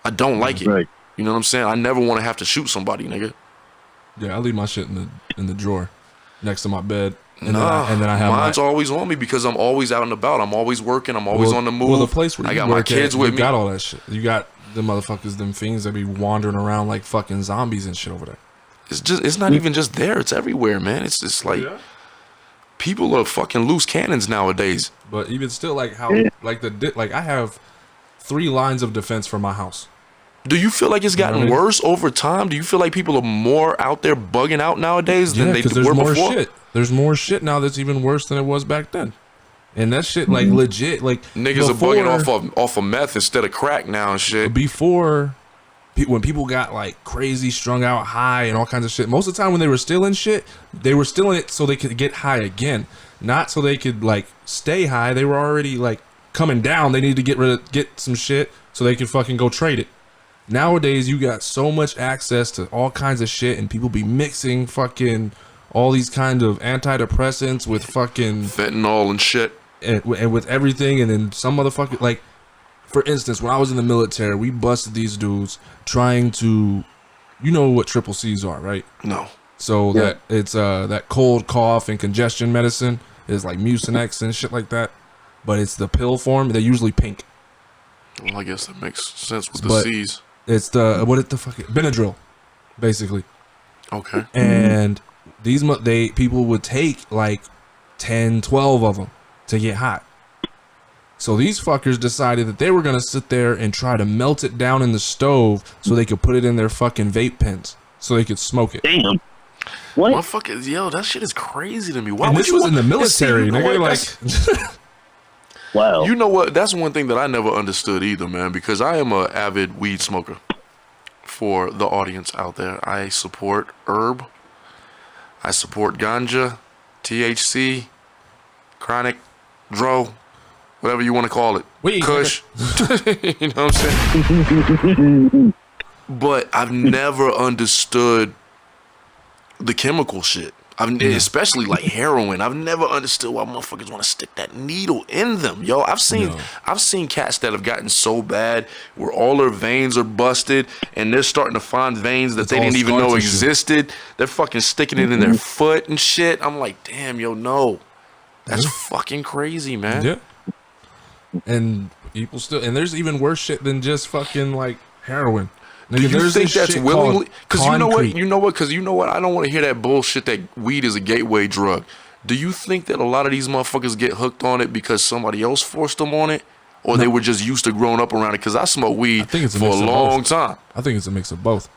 I don't like it. Right. You know what I'm saying? I never want to have to shoot somebody, nigga. Yeah, I leave my shit in the drawer next to my bed, and Nah, then I have mine's always on me because I'm always out and about. I'm always working. I'm always on the move. Well, the place where I you got my work kids at, with you me. got all that shit. You got the motherfuckers, them fiends that be wandering around like fucking zombies and shit over there. It's not even just there. It's everywhere, man. It's just like people are fucking loose cannons nowadays. But even still, like how like I have 3 lines of defense for my house. Do you feel like it's gotten what I mean? worse over time? Do you feel like people are more out there bugging out nowadays than they because there's were more before? shit. There's more shit now that's even worse than it was back then. And that shit, like legit, like Niggas are bugging off of meth instead of crack now and shit. Before, when people got like crazy, strung out, high, and all kinds of shit. Most of the time, when they were stealing shit, they were stealing it so they could get high again, not so they could like stay high. They were already like coming down. They needed to get some shit so they could fucking go trade it. Nowadays, you got so much access to all kinds of shit, and people be mixing fucking all these kind of antidepressants with fucking Fentanyl and shit. and with everything, and then some motherfucker, like, for instance, when I was in the military, we busted these dudes trying to, you know what triple C's are, right? No. So that it's that cold, cough, and congestion medicine is like Mucinex and shit like that, but it's the pill form. They're usually pink. Well, I guess that makes sense with the But- C's. It's the Benadryl, basically. Okay. And these people would take like 10, 12 of them to get hot. So these fuckers decided that they were gonna sit there and try to melt it down in the stove so they could put it in their fucking vape pens so they could smoke it. Damn. What? Motherfucker, yo, that shit is crazy to me. Why And would this you was want- in the Yeah, see, military, you know nigga. what? Like, Wow. You know what? That's one thing that I never understood either, man, because I am a avid weed smoker. For the audience out there, I support herb. I support ganja, THC, chronic, dro, whatever you want to call it. Weed, Kush. You know what I'm saying? But I've never understood the chemical shit. Especially like heroin. I've never understood why motherfuckers want to stick that needle in them. Yo, I've seen cats that have gotten so bad where all their veins are busted and they're starting to find veins that they didn't even know existed. They're fucking sticking it in their foot and shit. I'm like, damn, yo, no. That's fucking crazy, man. Yeah. And people still, and there's even worse shit than just fucking like heroin. Do you think that's willingly? Because you know what? I don't want to hear that bullshit that weed is a gateway drug. Do you think that a lot of these motherfuckers get hooked on it because somebody else forced them on it? Or they were just used to growing up around it? Because I smoked weed for a long time. I think it's a mix of both.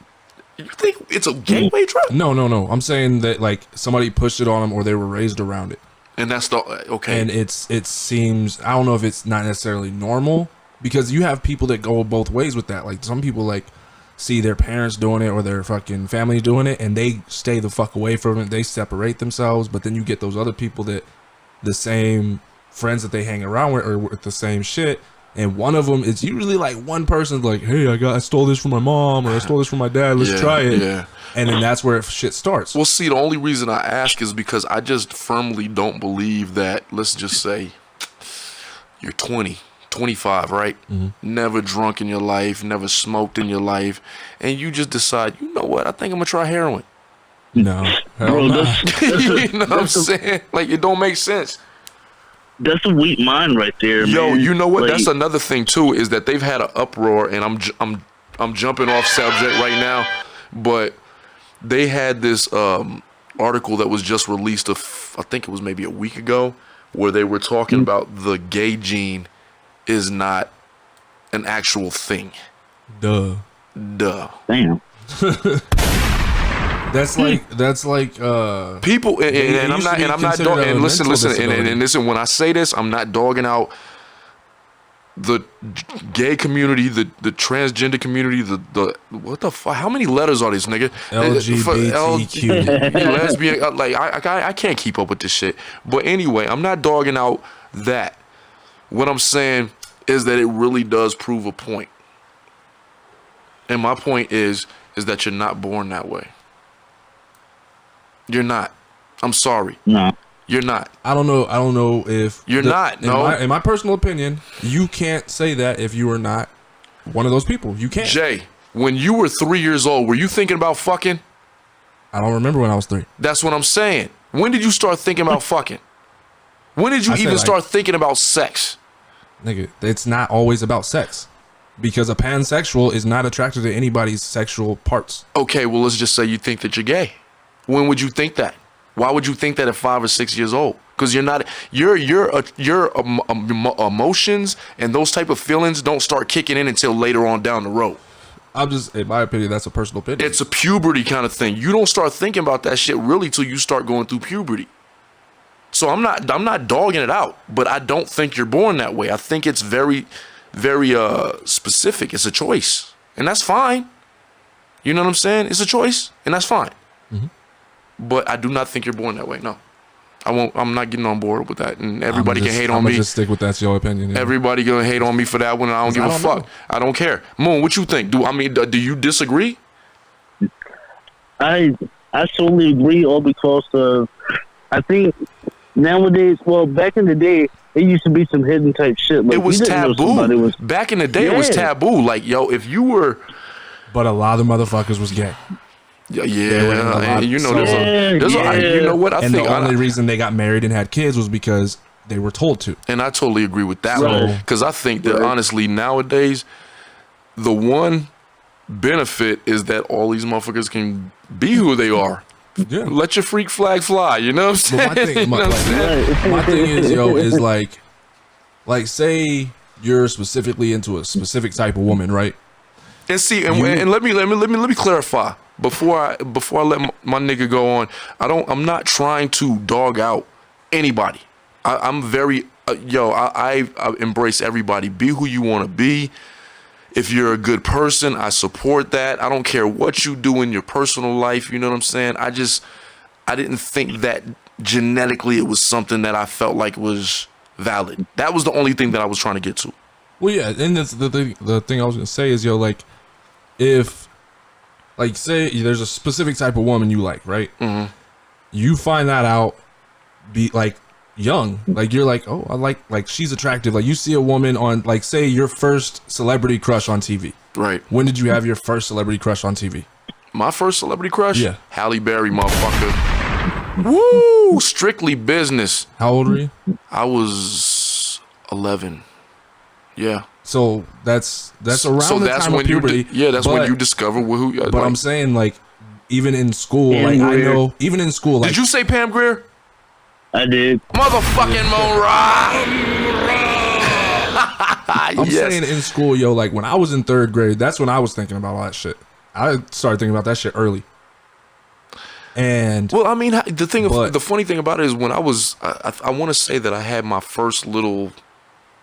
You think it's a gateway drug? No. I'm saying that like somebody pushed it on them or they were raised around it. And that's the, okay. And it seems, I don't know if it's not necessarily normal. Because you have people that go both ways with that. Like some people like see their parents doing it or their fucking family doing it and they stay the fuck away from it. They separate themselves. But then you get those other people that the same friends that they hang around with are with the same shit. And one of them is usually like one person's like, hey, I stole this from my mom or I stole this from my dad. Let's try it. Yeah. And then that's where shit starts. Well, see, the only reason I ask is because I just firmly don't believe that, let's just say you're 20. 25, right? Never drunk in your life, never smoked in your life, and you just decide, you know what? I think I'm gonna try heroin. No, Bro, you know what I'm saying? Like it don't make sense. That's a weak mind right there, Yo, man. you know what? Like, That's another thing too. Is that they've had an uproar, and I'm jumping off subject right now, but they had this article that was just released. I think it was maybe a week ago, where they were talking about the gay gene is not an actual thing. Duh. Damn. That's like people and I'm not and listen, when I say this, I'm not dogging out the gay community, the transgender community, the what the fuck? How many letters are these, nigga? LGBTQ, lesbian. Like I can't keep up with this shit. But anyway, I'm not dogging out that. What I'm saying is that it really does prove a point. And my point is that you're not born that way. You're not. I'm sorry. No. You're not. I don't know if you're not. No. In my personal opinion, you can't say that if you are not one of those people. You can't. Jay, when you were 3 years old, were you thinking about fucking? I don't remember when I was 3. That's what I'm saying. When did you start thinking about fucking? When did you even start thinking about sex? Nigga, it's not always about sex. Because a pansexual is not attracted to anybody's sexual parts. Okay, well, let's just say you think that you're gay. When would you think that? Why would you think that at 5 or 6 years old? Because you're not. Your emotions and those type of feelings don't start kicking in until later on down the road. I'm just, in my opinion, that's a personal opinion. It's a puberty kind of thing. You don't start thinking about that shit really till you start going through puberty. So I'm not dogging it out, but I don't think you're born that way. I think it's very, very specific. It's a choice, and that's fine. You know what I'm saying? It's a choice, and that's fine. Mm-hmm. But I do not think you're born that way. No, I won't. I'm not getting on board with that. And everybody can hate on me. Just stick with that's your opinion. Yeah. Everybody gonna hate on me for that one, and I don't give a fuck. I don't care. Moon, what you think? Do you disagree? I solely agree, all because of I think. Nowadays, well, back in the day, it used to be some hidden type shit. Like, it was taboo. Back in the day, it was taboo. Like, yo, if you were... But a lot of motherfuckers was gay. Yeah, you know, you know what? The only reason they got married and had kids was because they were told to. And I totally agree with that one. Because I think that, honestly, nowadays, the one benefit is that all these motherfuckers can be who they are. Yeah. Let your freak flag fly, you know what I'm saying? My thing is, is like say you're specifically into a specific type of woman, right? And see, and let me clarify before I let my nigga go on. I'm not trying to dog out anybody. I'm very I embrace everybody. Be who you want to be. If you're a good person, I support that. I don't care what you do in your personal life. You know what I'm saying? I didn't think that genetically it was something that I felt like was valid. That was the only thing that I was trying to get to. Well, yeah, and that's the thing I was gonna say is, if, like, say there's a specific type of woman you like, right? Mm-hmm. you find that out, be like young, like you're like, oh, I like she's attractive. Like you see a woman on, like, say your first celebrity crush on TV. Right. When did you have your first celebrity crush on TV? My first celebrity crush? Yeah. Halle Berry, motherfucker. Woo! Strictly business. How old were you? I was 11. Yeah. So that's around the time of puberty. That's when you discover who. But I'm saying, like, even in school, like I know, even in school, like, did you say Pam Grier? I did. Motherfucking Moon I'm saying in school, yo, like when I was in 3rd grade, that's when I was thinking about all that shit. I started thinking about that shit early. And well, I mean, the funny thing about it is when I was, I want to say that I had my first little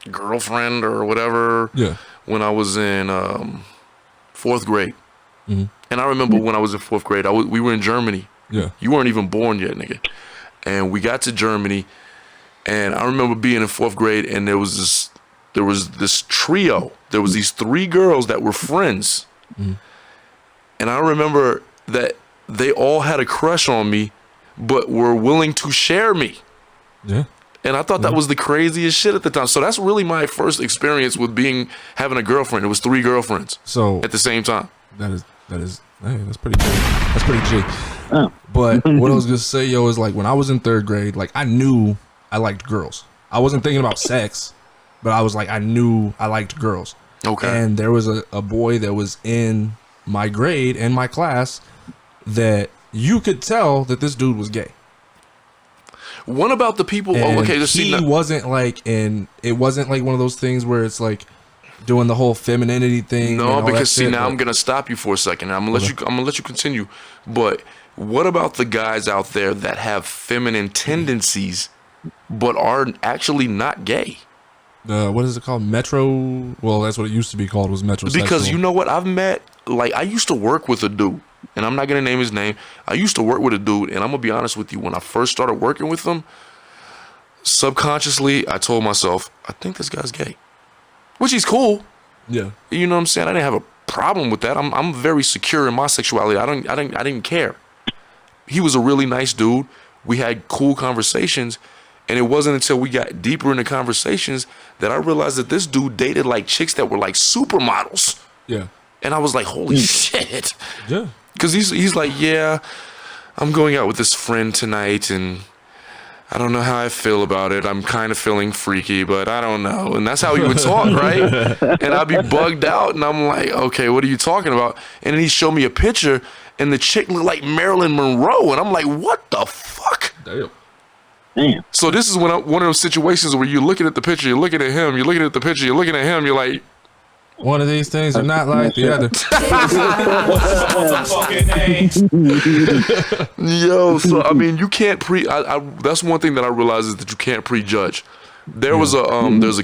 girlfriend or whatever. Yeah. When I was in 4th grade, mm-hmm. and I remember when I was in 4th grade, we were in Germany. Yeah. You weren't even born yet, nigga. And we got to Germany, and I remember being in 4th grade, and there was this trio. There was these 3 girls that were friends, and I remember that they all had a crush on me, but were willing to share me. Yeah. And I thought that was the craziest shit at the time. So that's really my first experience with having a girlfriend. It was 3 girlfriends. So at the same time. Hey, that's pretty G. That's pretty G. Oh. But what I was gonna say, yo, is like when I was in 3rd grade, like I knew I liked girls. I wasn't thinking about sex, but I was like, I knew I liked girls. Okay. And there was a boy that was in my grade and my class that you could tell that this dude was gay. What about the people? And okay, he wasn't like it wasn't like one of those things where it's like doing the whole femininity thing. No, because now I'm gonna stop you for a second. I'm gonna let you continue. But what about the guys out there that have feminine tendencies but are actually not gay? What is it called? Metro? Well, that's what it used to be called, was metrosexual. Because you know what? I've met, like, I used to work with a dude, and I'm not going to name his name. I used to work with a dude, and I'm going to be honest with you. When I first started working with him, subconsciously, I told myself, I think this guy's gay. Which he's cool. Yeah. You know what I'm saying? I didn't have a problem with that. I'm very secure in my sexuality. I didn't care. He was a really nice dude. We had cool conversations. And it wasn't until we got deeper into conversations that I realized that this dude dated like chicks that were like supermodels. Yeah. And I was like, holy shit. Yeah. Because he's like, yeah, I'm going out with this friend tonight and I don't know how I feel about it. I'm kind of feeling freaky, but I don't know. And that's how he would talk, right? And I'd be bugged out and I'm like, okay, what are you talking about? And then he showed me a picture and the chick looked like Marilyn Monroe. And I'm like, what the fuck? Damn. Damn. So this is one of those situations where you're looking at the picture, you're looking at him, you're looking at the picture, you're looking at him, you're like, one of these things are not like the other. Yo, so I mean, you can't that's one thing that I realized is that you can't prejudge. There was there's a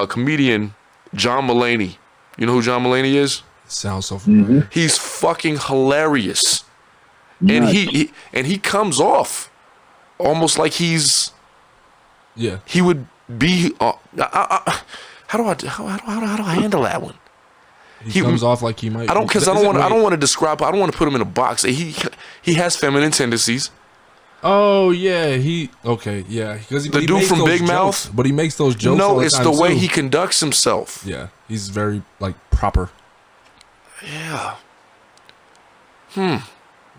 comedian, John Mulaney. You know who John Mulaney is? Sounds so familiar. He's fucking hilarious, and he comes off almost like he's, yeah. He would be. How do I handle that one? He comes off like he might. I don't want to describe. I don't want to put him in a box. He has feminine tendencies. Oh yeah, because the dude from Big Mouth, but he makes those jokes. No, it's the way he conducts himself. Yeah, he's very like proper. Yeah.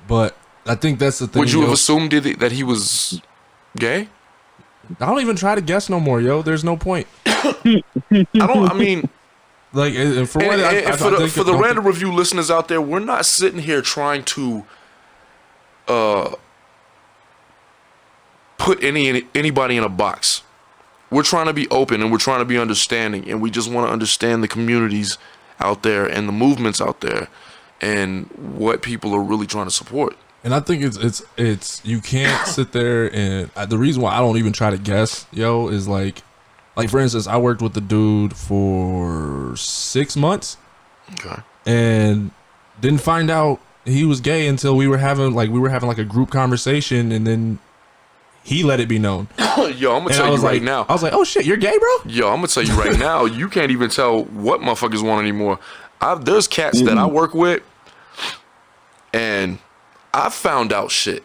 But I think that's the thing. Would you have assumed that he was gay? I don't even try to guess no more, yo. There's no point. I mean, like, for the Randumb Review listeners out there, we're not sitting here trying to put anybody in a box. We're trying to be open and we're trying to be understanding, and we just want to understand the communities out there and the movements out there and what people are really trying to support. And I think it's you can't sit there and the reason why I don't even try to guess, yo, is like for instance, I worked with the dude for 6 months, okay, and didn't find out he was gay until we were having like a group conversation, and then he let it be known. Yo, I'm gonna tell you right now. I was like, oh shit, you're gay, bro? Yo, I'm gonna tell you right now, you can't even tell what motherfuckers want anymore. There's cats that I work with, and I found out shit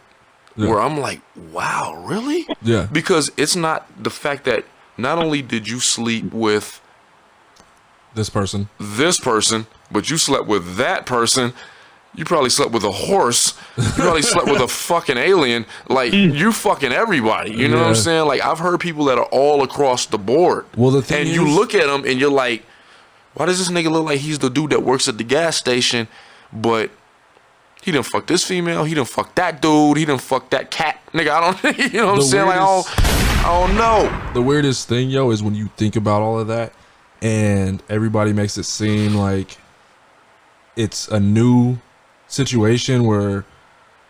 where I'm like, wow, really? Yeah. Because it's not the fact that not only did you sleep with This person. but you slept with that person. You probably slept with a horse. You probably slept with a fucking alien. Like, you fucking everybody. You know what I'm saying? Like, I've heard people that are all across the board. Well, the thing and is, you look at him and you're like, why does this nigga look like he's the dude that works at the gas station, but he done fuck this female, he done fuck that dude, he done fuck that cat. Nigga, I don't, you know what I'm saying? Like, I don't know. The weirdest thing, yo, is when you think about all of that and everybody makes it seem like it's a new situation where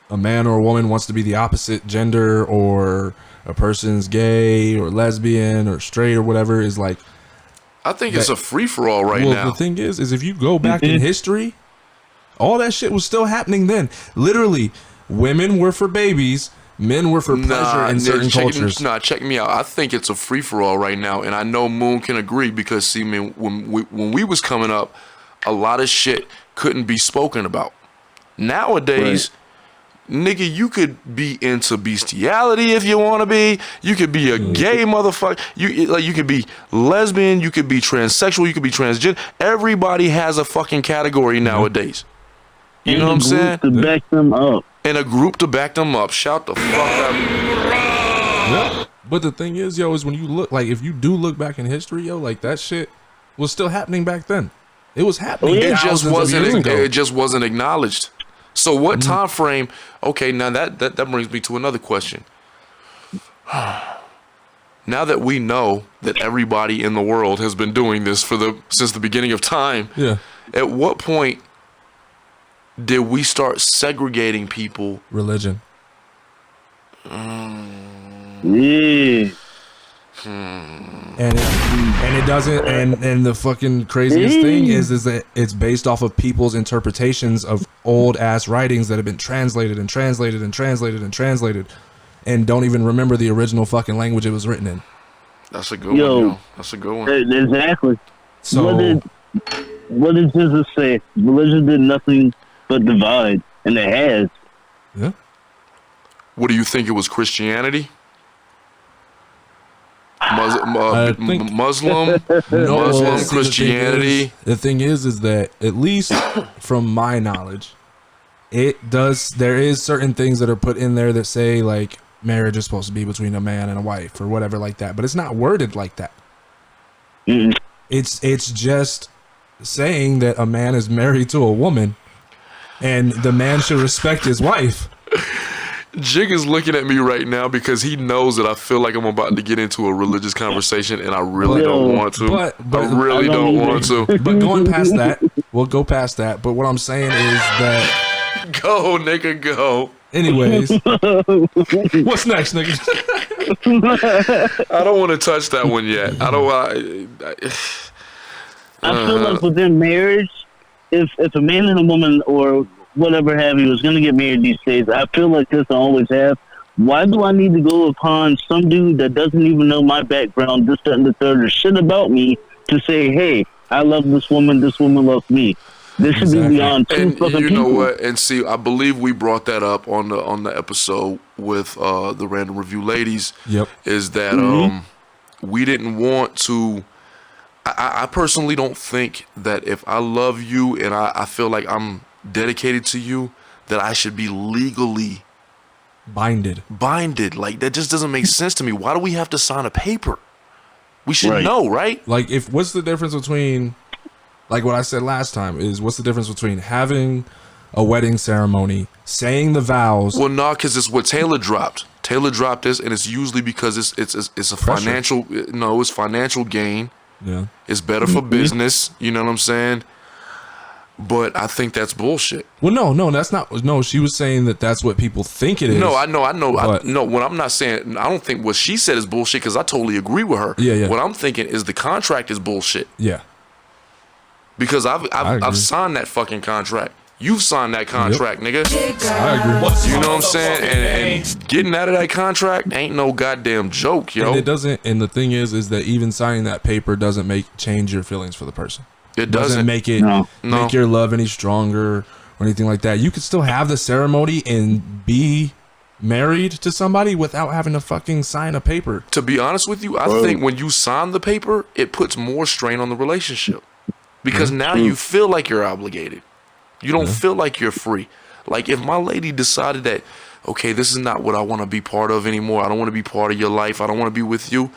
a man or a woman wants to be the opposite gender, or a person's gay or lesbian or straight or whatever, is like, I think it's a free-for-all right now. The thing is if you go back in history, all that shit was still happening then. Literally, women were for babies, men were for pleasure in certain cultures. Check me out. I think it's a free-for-all right now, and I know Moon can agree because, see, man, when we was coming up, a lot of shit couldn't be spoken about. Nowadays, nigga, you could be into bestiality if you want to be. You could be a gay motherfucker. You could be lesbian. You could be transsexual. You could be transgender. Everybody has a fucking category nowadays. You know what I'm saying? To back them up. And a group to back them up. Shout the fuck out. Yeah. But the thing is, yo, is when you look, like, if you do look back in history, yo, like, that shit was still happening back then. It was happening. It just wasn't acknowledged. So what time frame? Okay, now that brings me to another question. Now that we know that everybody in the world has been doing this since the beginning of time, at what point did we start segregating people? Religion. Yeah. And it doesn't, and the fucking craziest thing is that it's based off of people's interpretations of old ass writings that have been translated and translated and translated and translated, and don't even remember the original fucking language it was written in. That's a good one, yo. That's a good one. Exactly. So what did Jesus say? Religion did nothing but divide, and it has. Yeah. What do you think? It was Christianity? Muslim, Christianity. The thing is that, at least from my knowledge, there is certain things that are put in there that say, like, marriage is supposed to be between a man and a wife or whatever like that, but it's not worded like that. It's just saying that a man is married to a woman and the man should respect his wife. Jig is looking at me right now because he knows that I feel like I'm about to get into a religious conversation, and I really don't want to. But I really don't want to. But going past that, we'll go past that. But what I'm saying is that... Go, nigga, go. Anyways. What's next, nigga? I don't want to touch that one yet. I feel like within marriage, if a man and a woman or whatever have you is going to get married these days, I feel like this I always have. Why do I need to go upon some dude that doesn't even know my background, this, that, and the third, or shit about me to say, hey, I love this woman loves me? This should be beyond two fucking people. You know what? And see, I believe we brought that up on the episode with the Random Review ladies. Yep. Is that we didn't want to... I personally don't think that if I love you and I feel like I'm dedicated to you, that I should be legally binded. Like, that just doesn't make sense to me. Why do we have to sign a paper? We should know, right? Like, what's the difference between, like what I said last time, is what's the difference between having a wedding ceremony, saying the vows? Well, no, because it's what Taylor dropped. Taylor dropped this, and it's usually because it's a financial. No, it's financial gain. Yeah, it's better for business. You know what I'm saying? But I think that's bullshit. Well, no, that's not. No, she was saying that that's what people think it is. No, I know. No, what I'm not saying, I don't think what she said is bullshit, because I totally agree with her. Yeah. What I'm thinking is the contract is bullshit. Yeah. Because I've signed that fucking contract. You've signed that contract, nigga. I agree. You know what I'm saying? And getting out of that contract ain't no goddamn joke, yo. And it doesn't. And the thing is that even signing that paper doesn't change your feelings for the person. It doesn't make it make your love any stronger or anything like that. You could still have the ceremony and be married to somebody without having to fucking sign a paper. To be honest with you, I think when you sign the paper, it puts more strain on the relationship because now you feel like you're obligated. You don't feel like you're free. Like if my lady decided that, okay, this is not what I want to be part of anymore. I don't want to be part of your life. I don't want to be with you.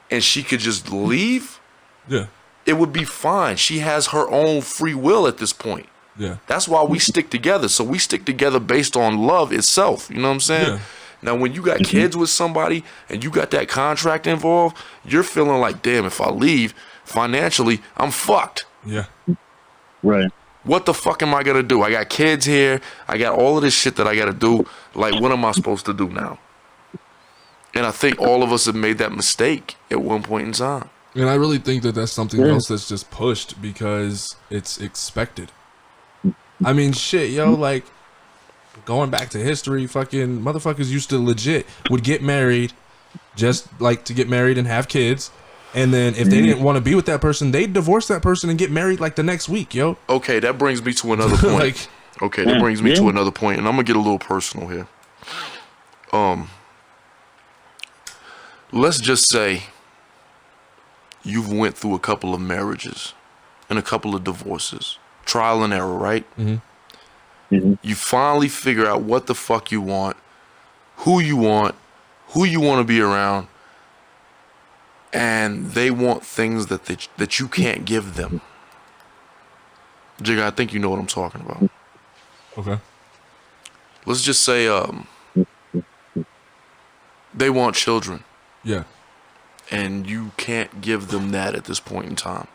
And she could just leave. Yeah. It would be fine. She has her own free will at this point. Yeah. That's why we stick together. So we stick together based on love itself. You know what I'm saying? Yeah. Now, when you got kids with somebody and you got that contract involved, you're feeling like, damn, if I leave financially, I'm fucked. Yeah. Right. What the fuck am I going to do? I got kids here. I got all of this shit that I got to do. Like, what am I supposed to do now? And I think all of us have made that mistake at one point in time. And I really think that that's something else that's just pushed because it's expected. I mean, shit, yo, like, going back to history, fucking motherfuckers used to legit would get married just like to get married and have kids. And then if they didn't want to be with that person, they'd divorce that person and get married like the next week, yo. Okay, that brings me to another point. That brings me to another point, and I'm going to get a little personal here. Let's just say you've went through a couple of marriages and a couple of divorces. Trial and error, right? You finally figure out what the fuck you want, who you want to be around, and they want things that you can't give them. Jigga, I think you know what I'm talking about. Okay. Let's just say they want children. Yeah. And you can't give them that at this point in time.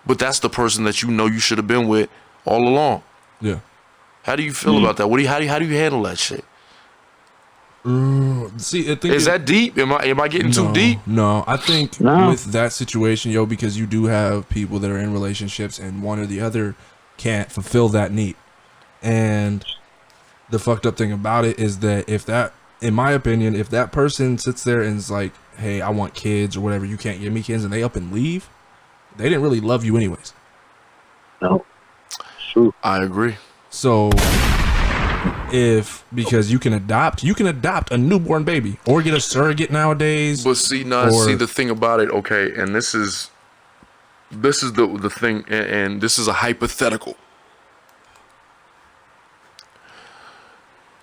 But that's the person that you know you should have been with all along. Yeah. How do you feel about that? How do you handle that shit? See, I think is that deep? Am I getting too deep? No, I think with that situation, yo, because you do have people that are in relationships and one or the other can't fulfill that need. And the fucked up thing about it is that in my opinion, if that person sits there and is like, hey, I want kids or whatever, you can't give me kids, and they up and leave, they didn't really love you anyways. No. True. I agree. So because you can adopt a newborn baby or get a surrogate nowadays. But see the thing about it, okay, and this is the thing, and this is a hypothetical.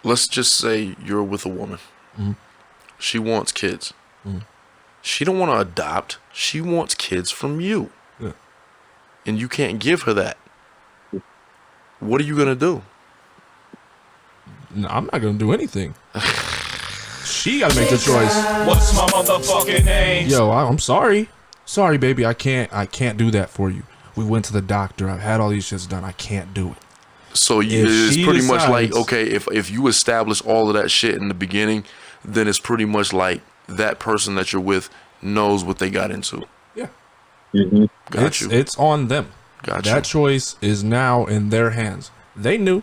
Let's just say you're with a woman. She wants kids. She don't want to adopt. She wants kids from you. Yeah. And you can't give her that. What are you going to do? No, I'm not going to do anything. She got to make the choice. What's my motherfucking name? Yo, I'm sorry. Sorry, baby. I can't do that for you. We went to the doctor. I've had all these shits done. I can't do it. So it's pretty much like, okay, if you establish all of that shit in the beginning, then it's pretty much like that person that you're with knows what they got into. Yeah. Got you. It's on them. Got you. That choice is now in their hands. They knew.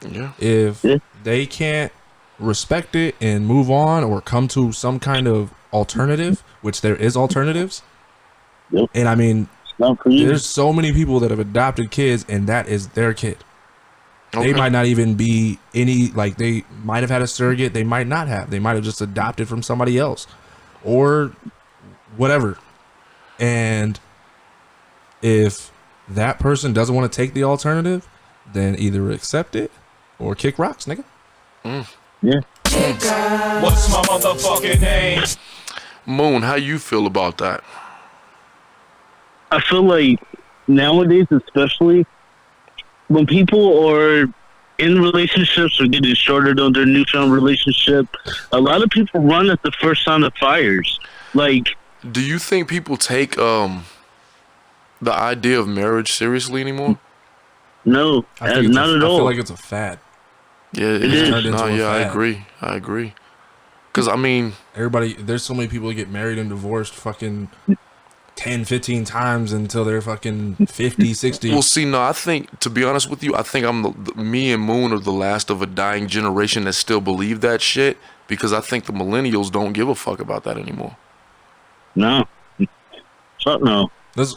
Yeah. If they can't respect it and move on or come to some kind of alternative, which there is alternatives. Yep. And I mean, Not for you. there's so many people that have adopted kids and that is their kid. Okay. They might not even be like they might have had a surrogate. They might not have. They might have just adopted from somebody else or whatever. And if that person doesn't want to take the alternative, then either accept it or kick rocks, nigga. Yeah. What's my motherfucking name? Moon, how you feel about that? I feel like nowadays, especially when people are in relationships or getting started on their newfound relationship, a lot of people run at the first sign of fires. Like, Do you think people take the idea of marriage seriously anymore? no, not at all. I feel like it's a fad. Yeah, it is. is. Turned into No, a yeah, I fad. agree. Because, I mean, There's so many people that get married and divorced fucking 10, 15 times until they're fucking 50, 60. well, see, no, I think, to be honest with you, I think me and Moon are the last of a dying generation that still believe that shit, because I think the millennials don't give a fuck about that anymore. No. Fuck no. That's,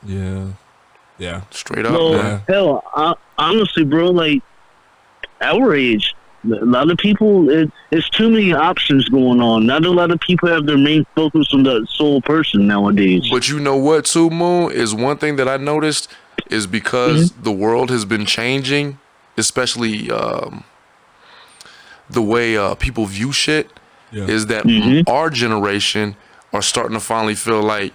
yeah. Straight up, Well, man. hell, honestly, bro, like, our age, A lot of people, it's too many options going on. Not a lot of people have their main focus on the sole person nowadays. But you know what, too, Moon, is one thing that I noticed is because the world has been changing, especially the way people view shit, is that our generation are starting to finally feel like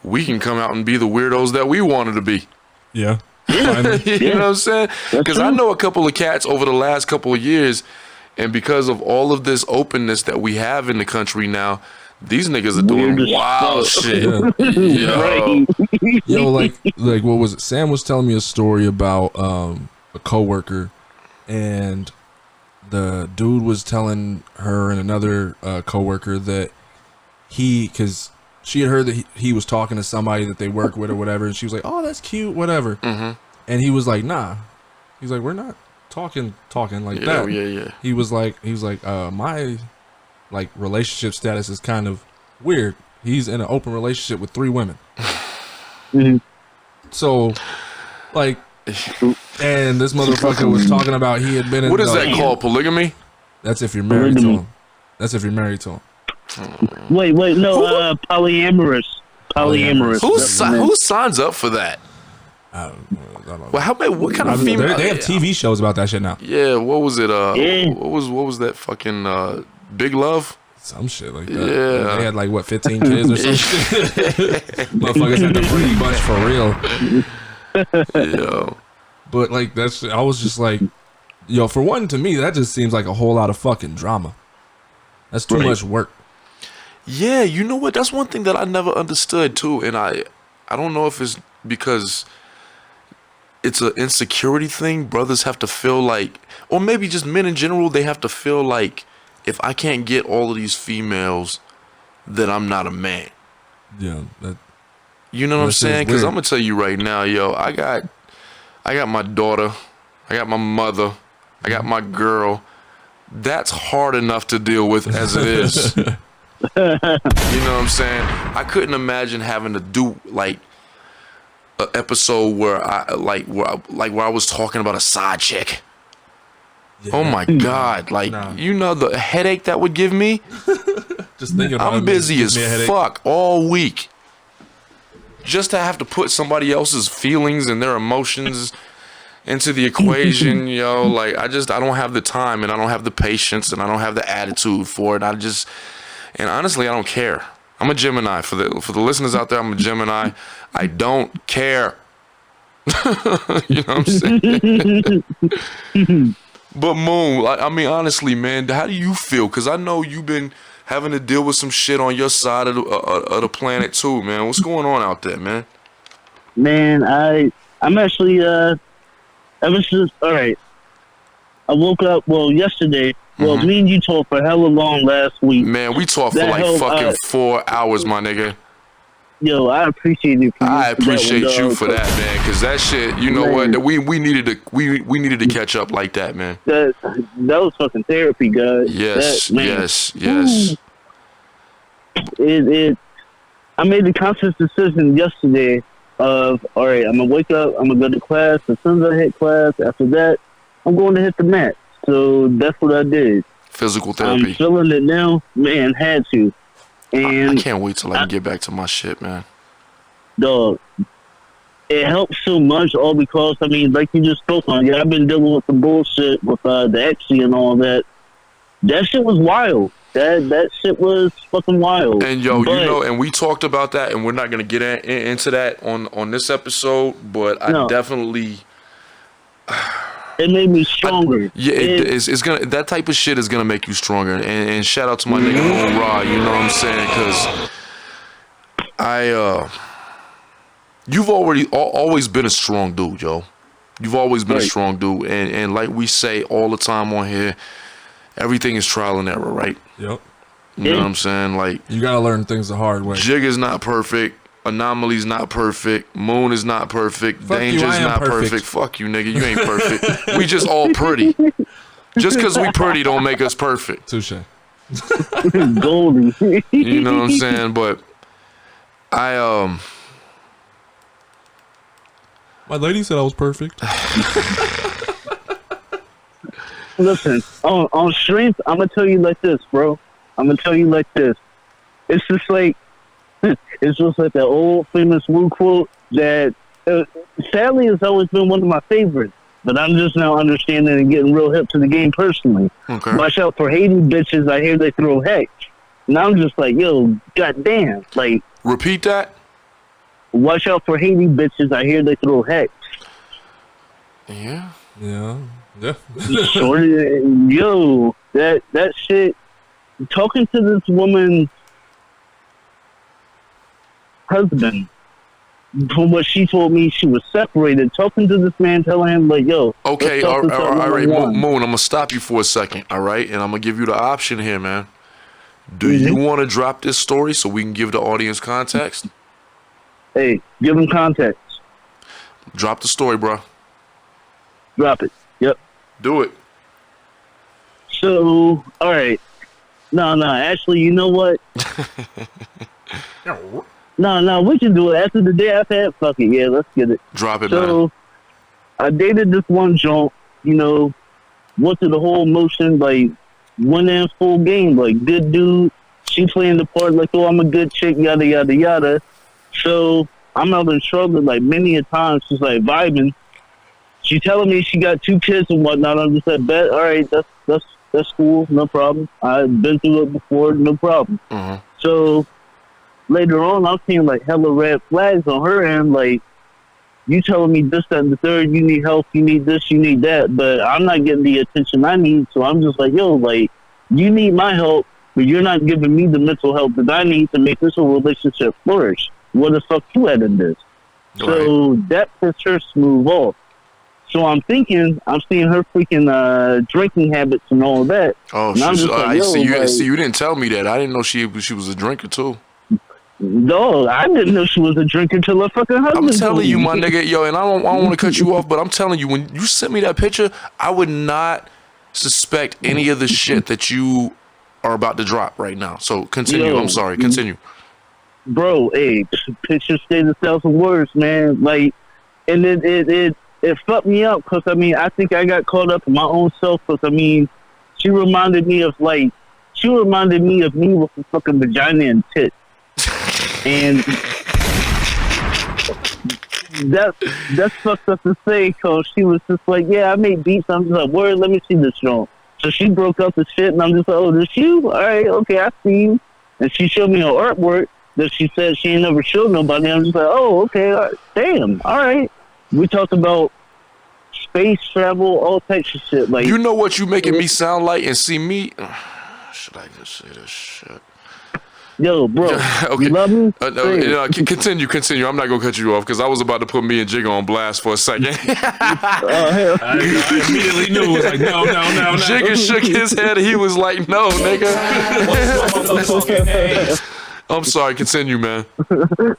we can come out and be the weirdos that we wanted to be. Yeah. You know what I'm saying? Because I know a couple of cats over the last couple of years, and because of all of this openness that we have in the country now, these niggas are doing Weird as wild fuck. shit. Yo. Right. Yo, like what was it? Sam was telling me a story about a coworker, and the dude was telling her and another coworker that because she had heard that he was talking to somebody that they work with or whatever, and she was like, "Oh, that's cute, whatever." And he was like, "Nah." He's like, "We're not talking like that." Yeah. He was like, my like relationship status is kind of weird. He's in an open relationship with 3 women. So, like, and this motherfucker was talking about he had been in. What is that called? Polygamy? That's if you're married to him. That's if you're married to him. Wait, no, polyamorous. Polyamorous. Who signs up for that? I don't know. Well, what kind of female? They have TV shows about that shit now. Yeah, what was it? Yeah. What was that fucking Big Love? Some shit like that. Yeah. They had like, what, 15 kids or some shit? Motherfuckers had the Brady Bunch for real. Yo. But like, I was just like, yo, for one, to me, that just seems like a whole lot of fucking drama. That's too much work. Yeah, you know what? That's one thing that I never understood too, and I don't know if it's because it's an insecurity thing. Brothers have to feel like, or maybe just men in general, they have to feel like if I can't get all of these females, that I'm not a man. Yeah. You know what I'm saying? Because I'm gonna tell you right now, yo, I got my daughter, I got my mother, I got my girl. That's hard enough to deal with as it is. You know what I'm saying? I couldn't imagine having to do like an episode where I was talking about a side chick. Yeah. Oh my God! Like you know the headache that would give me. Just thinking about I'm busy as fuck all week. Just to have to put somebody else's feelings and their emotions into the equation, yo, like I don't have the time and I don't have the patience and I don't have the attitude for it. And honestly, I don't care. I'm a Gemini. For the listeners out there, I'm a Gemini. I don't care. You know what I'm saying? But Moon, I mean, honestly, man, how do you feel? Because I know you've been having to deal with some shit on your side of the planet too, man. What's going on out there, man? Man, I'm actually I was just all right. I woke up yesterday. Well, me and you talked for hella long last week. Man, we talked for like fucking 4 hours, my nigga. Yo, I appreciate you. I appreciate you for that, man, because that shit, you know what? We needed to catch up like that, man. That was fucking therapy, guys. Yes, yes. I made the conscious decision yesterday of, all right, I'm gonna wake up, I'm gonna go to class. As soon as I hit class, after that, I'm going to hit the mat. So that's what I did. Physical therapy. I'm feeling it now, man. Had to. And I can't wait till I can get back to my shit, man. Dog, it helps so much, all because, I mean, like you just spoke on, I've been dealing with the bullshit with the Exy and all that. That shit was wild. That shit was fucking wild. And yo, you know, and we talked about that, and we're not gonna get into that on this episode, but I definitely. It made me stronger. It's gonna, that type of shit is gonna make you stronger. And shout out to my nigga Moon Ra, you know what I'm saying? Because you've always been a strong dude, yo. You've always been a strong dude, and like we say all the time on here, everything is trial and error, right? Yep. You know what I'm saying? Like, you gotta learn things the hard way. Jigga's not perfect. Anomaly's not perfect. Moon is not perfect. Danger's not perfect. Fuck you, nigga. You ain't perfect. We just all pretty. Just because we pretty don't make us perfect. Touche. Golden. You know what I'm saying? But my lady said I was perfect. Listen, on strength, I'm gonna tell you like this, bro. I'm gonna tell you like this. It's just like that old famous Wu quote that sadly has always been one of my favorites. But I'm just now understanding and getting real hip to the game personally. Okay. Watch out for hating bitches. I hear they throw hex. And I'm just like, yo, goddamn. Like, Repeat that. watch out for hating bitches. I hear they throw hex. Yeah. Yeah. Yeah. Yo, that shit. Talking to this woman's husband, from what she told me, she was separated. Talking to this man, telling him like, "Yo, Okay, all right, Moon. I'm gonna stop you for a second, all right, and I'm gonna give you the option here, man. Do you want to drop this story so we can give the audience context? Hey, give him context. Drop the story, bro. Drop it. Yep. Do it. So, all right. No. Actually, you know what? No. We can do it after the day I've had. Fuck it. Yeah, let's get it. Drop it, So, man. I dated this one junk. You know, went through the whole motion. Like, went in full game. Like, good dude. She playing the part like, oh, I'm a good chick. Yada yada yada. So I'm out in Charlotte like many a times, just like vibing. She telling me she got 2 kids and whatnot. I'm just like, bet. All right, that's cool. No problem. I've been through it before. No problem. Mhm. So later on, I'm seeing like hella red flags on her end. Like, you telling me this, that, and the third. You need help. You need this. You need that. But I'm not getting the attention I need. So I'm just like, yo, like, you need my help, but you're not giving me the mental help that I need to make this whole relationship flourish. What the fuck you at in this? So that pissed her smooth off. So I'm thinking, I'm seeing her freaking drinking habits and all that. Oh, and I'm just like, yo, see, you didn't tell me that. I didn't know she was a drinker too. No, I didn't know she was a drinker till her fucking husband. I'm telling told you, me. my nigga, yo, and I don't want to cut you off, but I'm telling you, when you sent me that picture, I would not suspect any of the shit that you are about to drop right now. So continue. Yo, I'm sorry. Continue. Bro, hey, pictures say 1,000 words, man. Like, and it fucked me up because I mean, I think I got caught up in my own self because I mean, she reminded me of me with a fucking vagina and tits. And that's fucked up to say because she was just like, yeah, I made beats. I'm just like, word, let me see this joint. So she broke up the shit, and I'm just like, oh, this you? All right, okay, I see you. And she showed me her artwork that she said she ain't never showed nobody. I'm just like, oh, okay, all right, damn, all right. We talked about space travel, all types of shit. Like, You know what you making me sound like, and see me. Should I just say this shit? yo, bro, Okay. you love me? Say it. Continue. I'm not gonna cut you off because I was about to put me and Jigga on blast for a second. Hell. I immediately knew. It was like, no. Jigga shook his head. He was like, "No, nigga." What's my motherfucking name? I'm sorry. Continue, man.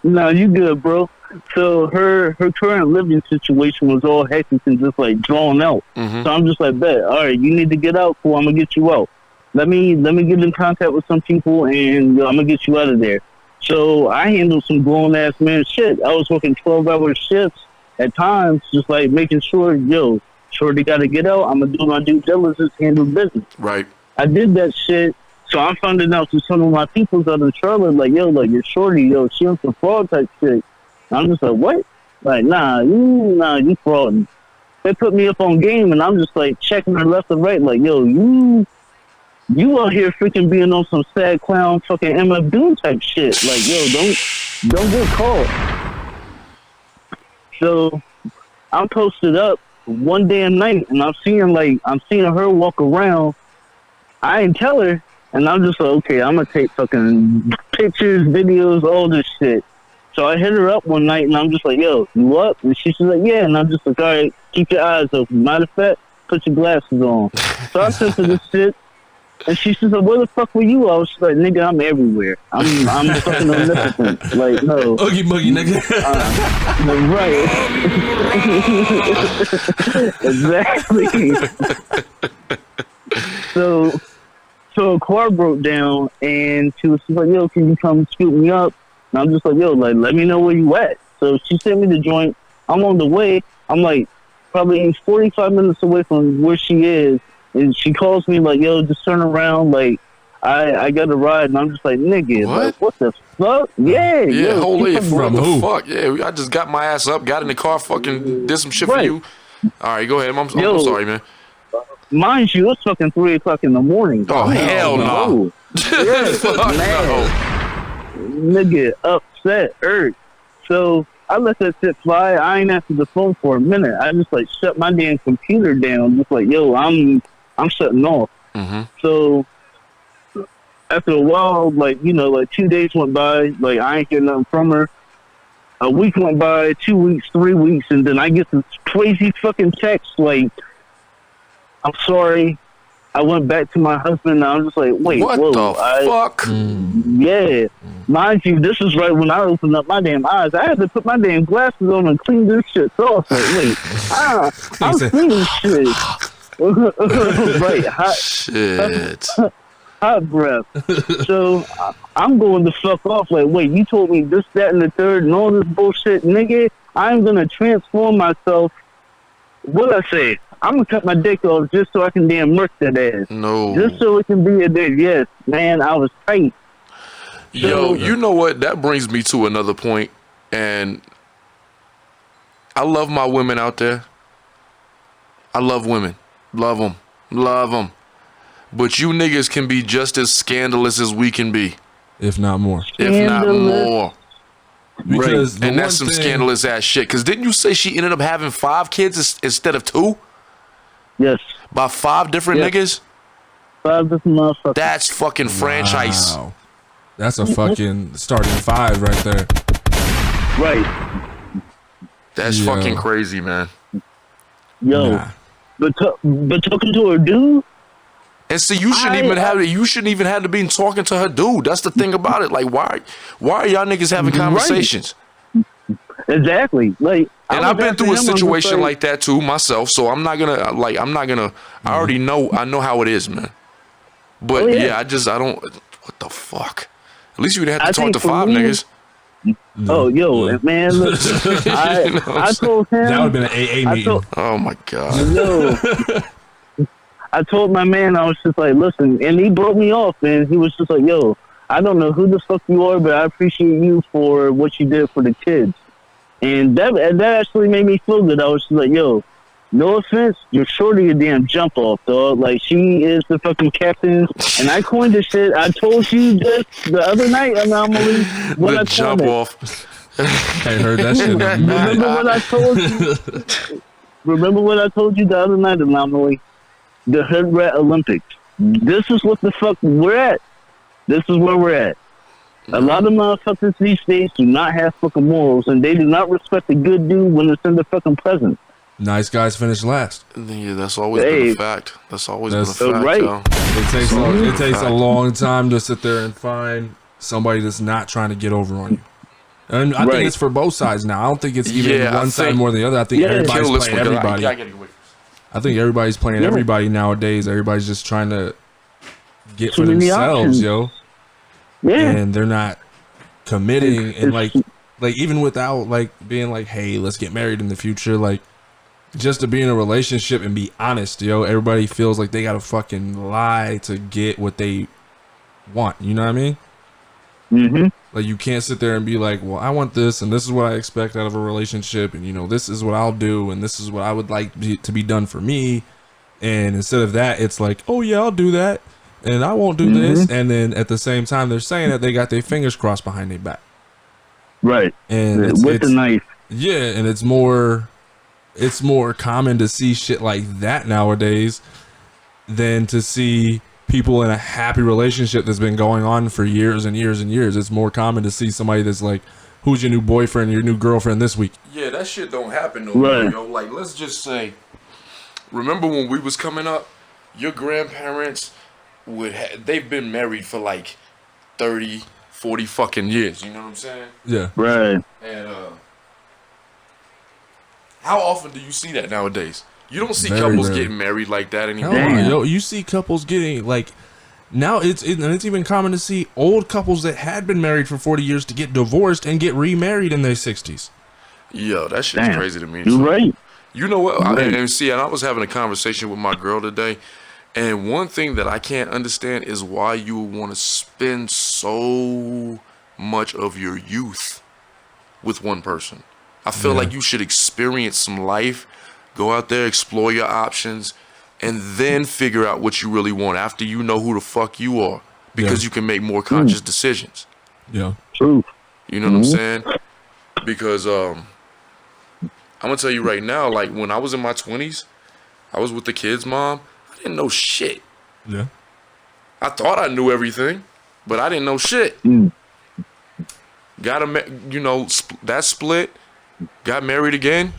No, you good, bro. So her current living situation was all hectic and just like drawn out. Mhm. So I'm just like, bet, all right, you need to get out. Cool, I'm gonna get you out. Let me get in contact with some people and I'm gonna get you out of there. So I handled some grown ass man shit. I was working 12-hour shifts at times, just like making sure, yo, shorty got to get out. I'm gonna do my due diligence, handle business. Right. I did that shit. So I'm finding out to some of my peoples out in Charlotte, like, yo, like, your shorty, yo, she on some fraud type shit. And I'm just like, what? Like, nah, you frauding. They put me up on game, and I'm just, like, checking her left and right, like, yo, you out here freaking being on some sad clown fucking MF Doom type shit. Like, yo, don't get caught. So I'm posted up one day and night, and I'm seeing her walk around. I ain't tell her. And I'm just like, okay, I'm going to take fucking pictures, videos, all this shit. So I hit her up one night, and I'm just like, yo, you up? And she's like, yeah. And I'm just like, all right, keep your eyes open. Matter of fact, put your glasses on. So I sent her this shit, and she says, where the fuck were you? I was like, nigga, I'm everywhere. I'm fucking omnipotent. Like, no. Oogie boogie, nigga. Right. Exactly. So a car broke down, and she was like, yo, can you come scoop me up? And I'm just like, yo, like, let me know where you at. So she sent me the joint. I'm on the way. I'm like probably 45 minutes away from where she is, And she calls me like, yo, just turn around. Like, I got a ride. And I'm just like, nigga, What? like, what the fuck? Yeah. Yeah, yo, hold she it. from What the who? fuck? Yeah, I just got my ass up, got in the car, fucking did some shit for Right. you. All right, go ahead. I'm Yo. sorry, man. Mind you, it's fucking 3 o'clock in the morning. Oh, I'm hell like, no. "Whoa." Yes, Fuck man. Nigga, upset, irked. So I let that shit fly. I ain't answered the phone for a minute. I just like shut my damn computer down. Just like, yo, I'm shutting off. Mm-hmm. So after a while, like, you know, like 2 days went by, like I ain't getting nothing from her. A week went by, 2 weeks, 3 weeks, and then I get this crazy fucking text like, I'm sorry. I went back to my husband and I was just like, wait, What whoa. the fuck? Yeah. Mind you, this is right when I opened up my damn eyes. I had to put my damn glasses on and clean this shit off. Like, wait, I'm cleaning shit. Right, Shit. hot breath. So I'm going to fuck off. Like, wait, you told me this, that, and the third, and all this bullshit, nigga. I'm gonna transform myself. What I say? I'm gonna cut my dick off just so I can damn murk that ass. No. Just so it can be a dick. Yes, man, I was tight. Yo, you know what? That brings me to another point, and I love my women out there. I love women. Love them. Love them. But you niggas can be just as scandalous as we can be. if not more. If not Scandalous. more. Because the And that's one some thing- scandalous ass shit. Because didn't you say she ended up having 5 kids instead of 2? Yes, By 5 different Yeah. niggas? 5 different motherfuckers. That's fucking franchise. Wow. That's a fucking starting 5 right there. Right, That's Yeah. fucking crazy, man. yo. Nah. But talking to her dude. And see, you shouldn't even have to be talking to her dude. That's the thing about it. Like, why are y'all niggas having conversations? Exactly. Like, And I I've was been asking through a him, I'm just situation like that too myself. So I'm not gonna I already know. I know how it is, man. But Oh, yeah. yeah, I don't. What the fuck? At least you didn't have to I talk think to for 5 me- niggas. Oh, yo, man, look, I told him. That would have been an AA I meeting. told, Oh my god. yo, I told my man, I was just like, listen, and he broke me off, and he was just like, yo, I don't know who the fuck you are, but I appreciate you for what you did for the kids. And that actually made me feel good. I was just like, yo, no offense, you're short of your damn jump off, dog. Like, she is the fucking captain, and I coined this shit. I told you this the other night, Anomaly, when The I jump coined it. off. I heard that shit. Remember what I told you? Remember what I told you the other night, Anomaly? The Hood Rat Olympics. This is what the fuck we're at. This is where we're at. A lot of motherfuckers these days do not have fucking morals, and they do not respect a good dude when it's in the fucking present. Nice guys finish last. Yeah, that's always been a Hey. fact. That's always That's been a fact, right. yo. It takes a long time to sit there and find somebody that's not trying to get over on you. And I Right. think it's for both sides now. I don't think it's even Yeah, I one side think- more than the other. I think Yeah. everybody's Kill this playing one, 'cause everybody. I gotta get away. I think everybody's playing Yeah. everybody nowadays. Everybody's just trying to get Too for many themselves, options. yo. Yeah. And they're not committing and like It's- even without like being like, hey, let's get married in the future, like just to be in a relationship and be honest, yo. Everybody feels like they gotta fucking lie to get what they want. You know what I mean? Mm-hmm. Like you can't sit there and be like, well, I want this and this is what I expect out of a relationship, and you know, this is what I'll do and this is what I would like to be done for me. And instead of that, it's like, oh yeah, I'll do that and I won't do this. And then at the same time they're saying that they got their fingers crossed behind their back. Right. And With the knife. yeah, and it's more common to see shit like that nowadays than to see people in a happy relationship that's been going on for years and years and years. It's more common to see somebody that's like, who's your new boyfriend, your new girlfriend this week? Yeah, that shit don't happen no Right. more, yo. Like, let's just say, remember when we was coming up, your grandparents they've been married for like 30, 40 fucking years, you know what I'm saying? Yeah. Right. And how often do you see that nowadays? You don't see Very couples rarely. getting married like that Hell anymore. no, yo, you see couples getting like, now it's even common to see old couples that had been married for 40 years to get divorced and get remarried in their 60s. Yo, that shit's Damn. crazy to me. You're right. You know what? Right. And I was having a conversation with my girl today, And one thing that I can't understand is why you would want to spend so much of your youth with one person. I feel like you should experience some life, go out there, explore your options, and then figure out what you really want after you know who the fuck you are, because you can make more conscious decisions. Yeah. True. You know what I'm saying? Because I'm gonna tell you right now, like when I was in my 20s, I was with the kid's mom. I didn't know shit. Yeah. I thought I knew everything, but I didn't know shit. Got that split, got married again,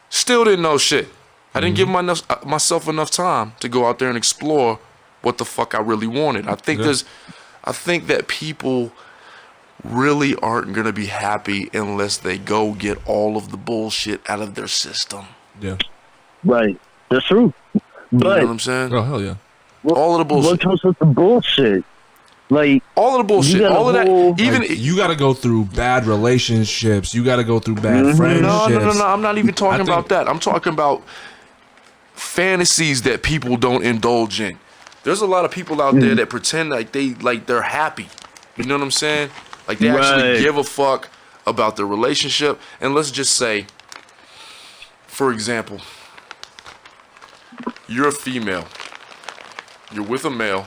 still didn't know shit. I didn't give myself enough time to go out there and explore what the fuck I really wanted. I think that people really aren't gonna be happy unless they go get all of the bullshit out of their system. Yeah. Right. That's true. You But know what I'm saying? Oh, hell yeah. All of the bullshit. what comes with the bullshit? Like, All of the bullshit. got a All of that. whole- Even Like, you got to go through bad relationships. You got to go through bad friendships. no. I'm not even talking I think- about that. I'm talking about fantasies that people don't indulge in. There's a lot of people out there that pretend like they're happy. You know what I'm saying? Like they actually Right. give a fuck about their relationship. And let's just say, for example, you're a female. You're with a male.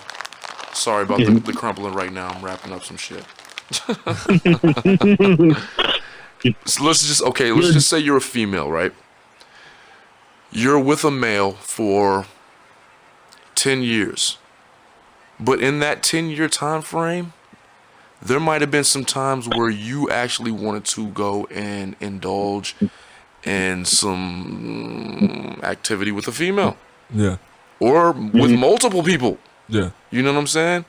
Sorry about the crumpling right now. I'm wrapping up some shit. So let's just say you're a female, right? You're with a male for 10 years. But in that 10-year time frame, there might have been some times where you actually wanted to go and indulge in some activity with a female. Yeah. Or with multiple people. Yeah. You know what I'm saying?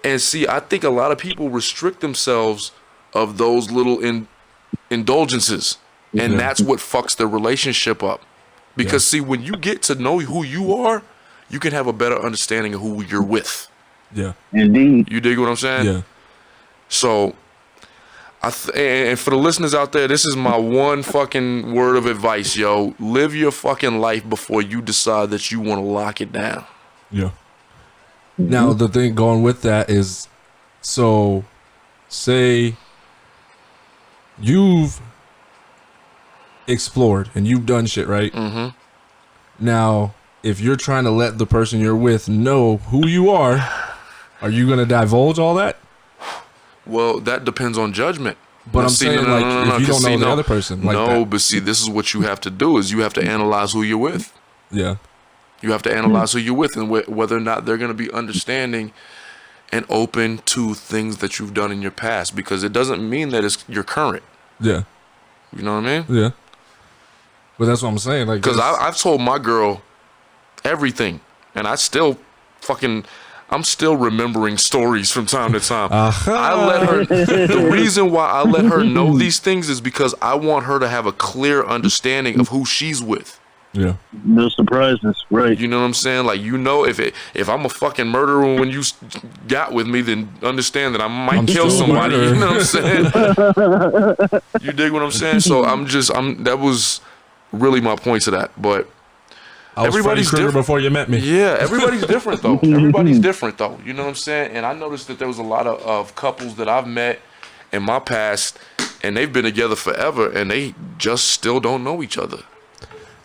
And see, I think a lot of people restrict themselves of those little indulgences. And Yeah. that's what fucks their relationship up. Because see, when you get to know who you are, you can have a better understanding of who you're with. Yeah. indeed. You dig what I'm saying? Yeah. So, and for the listeners out there, this is my one fucking word of advice, yo. Live your fucking life before you decide that you want to lock it down. Yeah. Now the thing going with that is, so say you've explored and you've done shit, right? Mm-hmm. Now, if you're trying to let the person you're with know who you are you gonna divulge all that? Well, that depends on judgment. But I'm saying, like, if you don't know the other person like no, that. but see, this is what you have to do: is you have to analyze who you're with. Yeah. You have to analyze who you're with and whether or not they're going to be understanding and open to things that you've done in your past. Because it doesn't mean that it's your current. Yeah. You know what I mean? Yeah. But that's what I'm saying. Like, Because I've told my girl everything, and I'm still remembering stories from time to time. I let her. The reason why I let her know these things is because I want her to have a clear understanding of who she's with. Yeah. No surprises. Right. You know what I'm saying? Like, you know, if I'm a fucking murderer when you got with me, then understand that I might I'm kill still a somebody. murderer. You know what I'm saying? You dig what I'm saying? So that was really my point to that. But I was everybody's Freddy Krueger different. before you met me. yeah, everybody's different though. Everybody's different though. You know what I'm saying? And I noticed that there was a lot of couples that I've met in my past, and they've been together forever, and they just still don't know each other.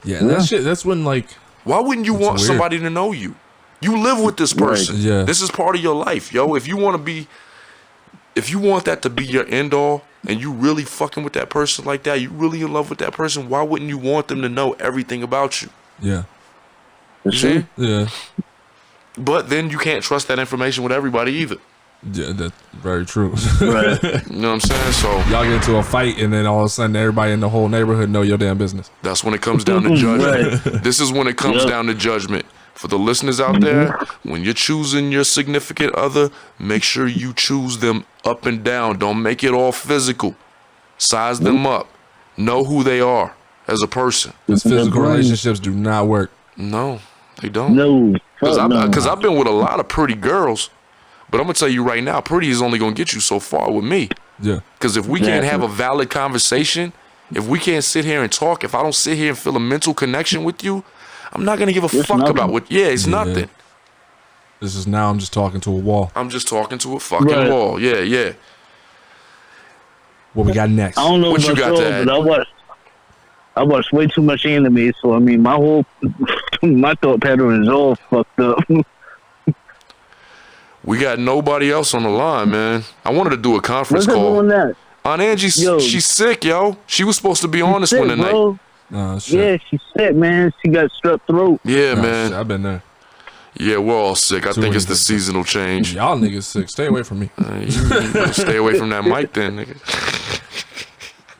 Yeah, that shit. That's when, like, Why wouldn't you want weird. somebody to know you? You live with this person. Yeah. This is part of your life, yo. If you want that to be your end all, and you really fucking with that person like that, you really in love with that person, why wouldn't you want them to know everything about you? yeah, You see? yeah, But then you can't trust that information with everybody either. yeah. That's very true. Right. You know what I'm saying? So Y'all get into a fight, and then all of a sudden, everybody in the whole neighborhood know your damn business. that's when it comes down to judgment. Right. This is when it comes Yep. down to judgment. For the listeners out there, when you're choosing your significant other, make sure you choose them up and down. Don't make it all physical. Size them up. Know who they are as a person. Because physical Right. relationships do not work. No, they don't. No. Because fuck no. I've been with a lot of pretty girls, but I'm going to tell you right now, pretty is only going to get you so far with me. Yeah, Because if we can't have a valid conversation, if we can't sit here and talk, if I don't sit here and feel a mental connection with you, I'm not gonna give a It's fuck nothing. about what. Yeah, it's nothing. This is now I'm just talking to a wall. I'm just talking to a fucking Right. wall. Yeah. What we got next? I don't know What you about got to y'all, add? but I watched way too much anime, so I mean, my whole my thought pattern is all fucked up. We got nobody else on the line, man. I wanted to do a conference What's up call. on that? Aunt Angie's Yo. she's sick, yo. She was supposed to be on this Sick, one tonight. bro. Shit. Yeah, she's sick, man. She got strep throat. Yeah, Nah, man. shit, I've been there. Yeah, we're all sick. I Too think many it's the sick. seasonal change. Y'all niggas sick. Stay away from me. You better stay away from that mic, then, nigga.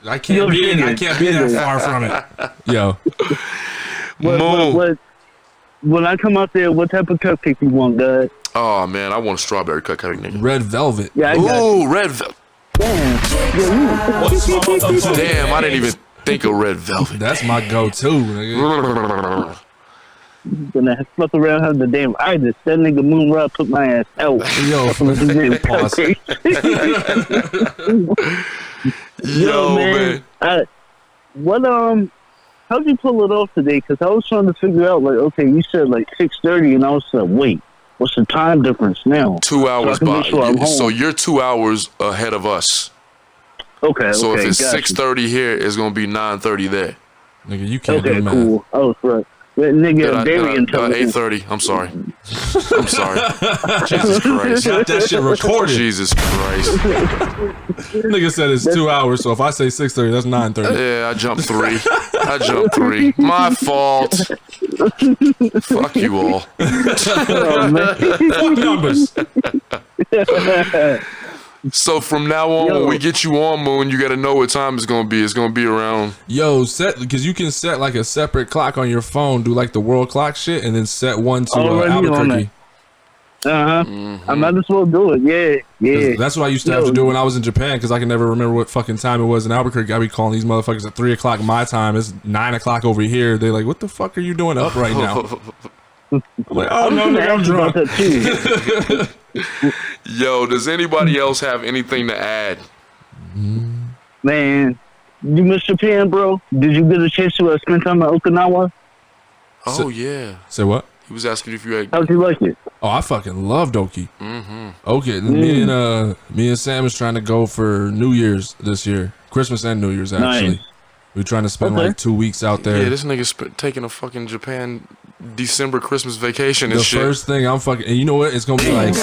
I can't be that far from it. Yo, Moon. When I come out there, what type of cupcake you want, guys? Oh man, I want a strawberry cupcake, nigga. red velvet. Yeah, I got you. Ooh, red velvet. Damn. What's my motherfucking Damn, I didn't even think of red velvet. That's my go-to, nigga. Gonna fuck around have the damn itis. That nigga Moonrod put my ass out. Yo, pause. Yo, man. How'd you pull it off today? Because I was trying to figure out, like, okay, you said like 6:30, and I was like, wait, what's the time difference now? 2 hours So I can make sure I'm by. So home. you're 2 hours ahead of us. Okay, So okay, if it's gotcha. 6:30 here, it's gonna be 9:30 there. Nigga, you can't Okay, do math. cool. I was right. That nigga very intelligent. 8:30. I'm sorry. I'm sorry. Jesus Christ. Got that shit recorded. Jesus Christ. Nigga said it's 2 hours, so if I say 6:30, that's 9:30. Yeah, I jumped 3. My fault. Fuck you all. Oh, man. Fuck numbers. So from now on, Yo. when we get you on, Moon, you gotta know what time it's gonna be. It's gonna be around. Yo, because you can set like a separate clock on your phone, do like the world clock shit, and then set one to Already on Albuquerque. I might as well do it. Yeah. That's what I used to have to do when I was in Japan, because I can never remember what fucking time it was in Albuquerque. I be calling these motherfuckers at 3 o'clock my time. It's 9 o'clock over here. They're like, "What the fuck are you doing up right now?" I'm like, "Oh no, gonna nigga, I'm ask you about drunk." that too. Yo, does anybody else have anything to add? Man, you miss Japan, bro? Did you get a chance to spend time in Okinawa? Oh yeah, Say what? he was asking if you had. How'd you like it? Oh, I fucking love Doki. Okay, me and Sam is trying to go for New Year's this year, Christmas and New Year's actually. Nice. We're trying to spend Okay. like 2 weeks out there. Yeah, this nigga taking a fucking Japan December Christmas vacation The and shit. first thing I'm fucking, and you know what? It's gonna be like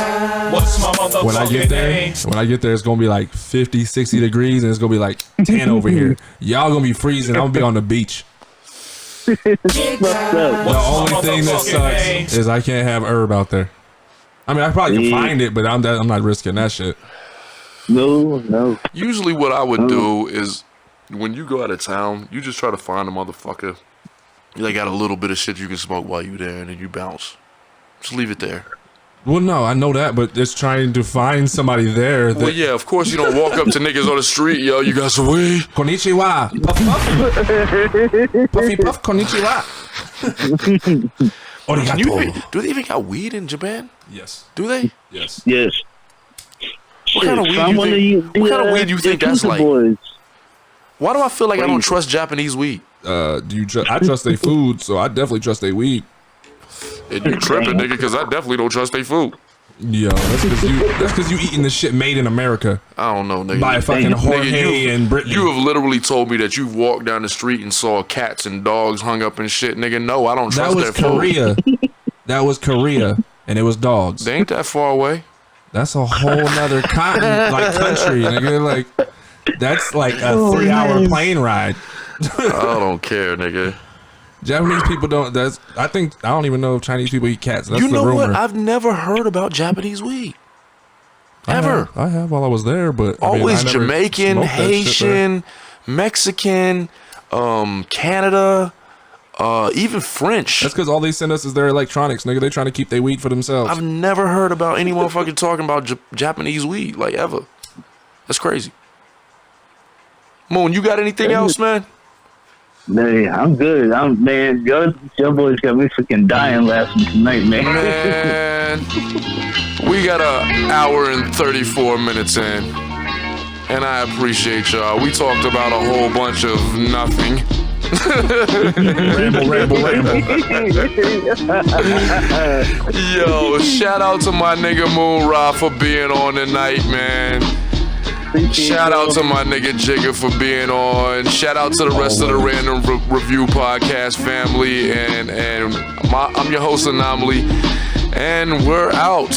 What's my motherfucking when I get there. name? When I get there, it's gonna be like 50, 60 degrees, and it's gonna be like 10 over here. Y'all gonna be freezing. I'm gonna be on the beach. What's up? The only thing that sucks is I can't have herb out there. I mean, I probably can Yeah. find it, but I'm not risking that shit. No. Usually, what I would do is when you go out of town, you just try to find a motherfucker. They got a little bit of shit you can smoke while you there, and then you bounce. Just leave it there. Well, no, I know that, but it's trying to find somebody there. That, Well, yeah, of course you don't walk up to niggas on the street, yo. You got some weed? Konnichiwa. Puff, puff. Puffy puff. Konnichiwa. Can you Origato. even, do they even got weed in Japan? Yes. Do they? Yes. Yes. What kind of weed find you one think- of the, what kind of weed you think that's Yakuza like? Boys. Why do I feel like I don't Crazy. trust Japanese weed? Do you? I trust their food, so I definitely trust their weed. And you tripping, nigga, because I definitely don't trust their food. Yo, that's because you eating the shit made in America I don't know, nigga. by fucking Jorge you, and Brittany. you have literally told me that you've walked down the street and saw cats and dogs hung up and shit, nigga. No, I don't That trust was their food. Korea. That was Korea, and it was dogs. They ain't that far away. That's a whole nother country, nigga. Like, that's like a 3-hour plane ride. I don't care, nigga. Japanese people don't. I don't even know if Chinese people eat cats. That's You the know rumor. what? I've never heard about Japanese weed. Ever. I have while I was there, but I mean, Always I never Jamaican, smoked that shit there. Haitian, Mexican, Canada, even French. That's because all they send us is their electronics, nigga. They trying to keep their weed for themselves. I've never heard about any motherfucker talking about Japanese weed, like, ever. That's crazy. Moon, you got anything else, man? Man, I'm good. Man, your boys got me freaking dying laughing tonight, man. Man, we got an hour and 34 minutes in, and I appreciate y'all. We talked about a whole bunch of nothing. Ramble. Yo, shout out to my nigga Moon Ra for being on tonight, man. Shout out to my nigga Jigga for being on. Shout out to the rest of the Random Review podcast family. And I'm your host, Anomaly. And we're out.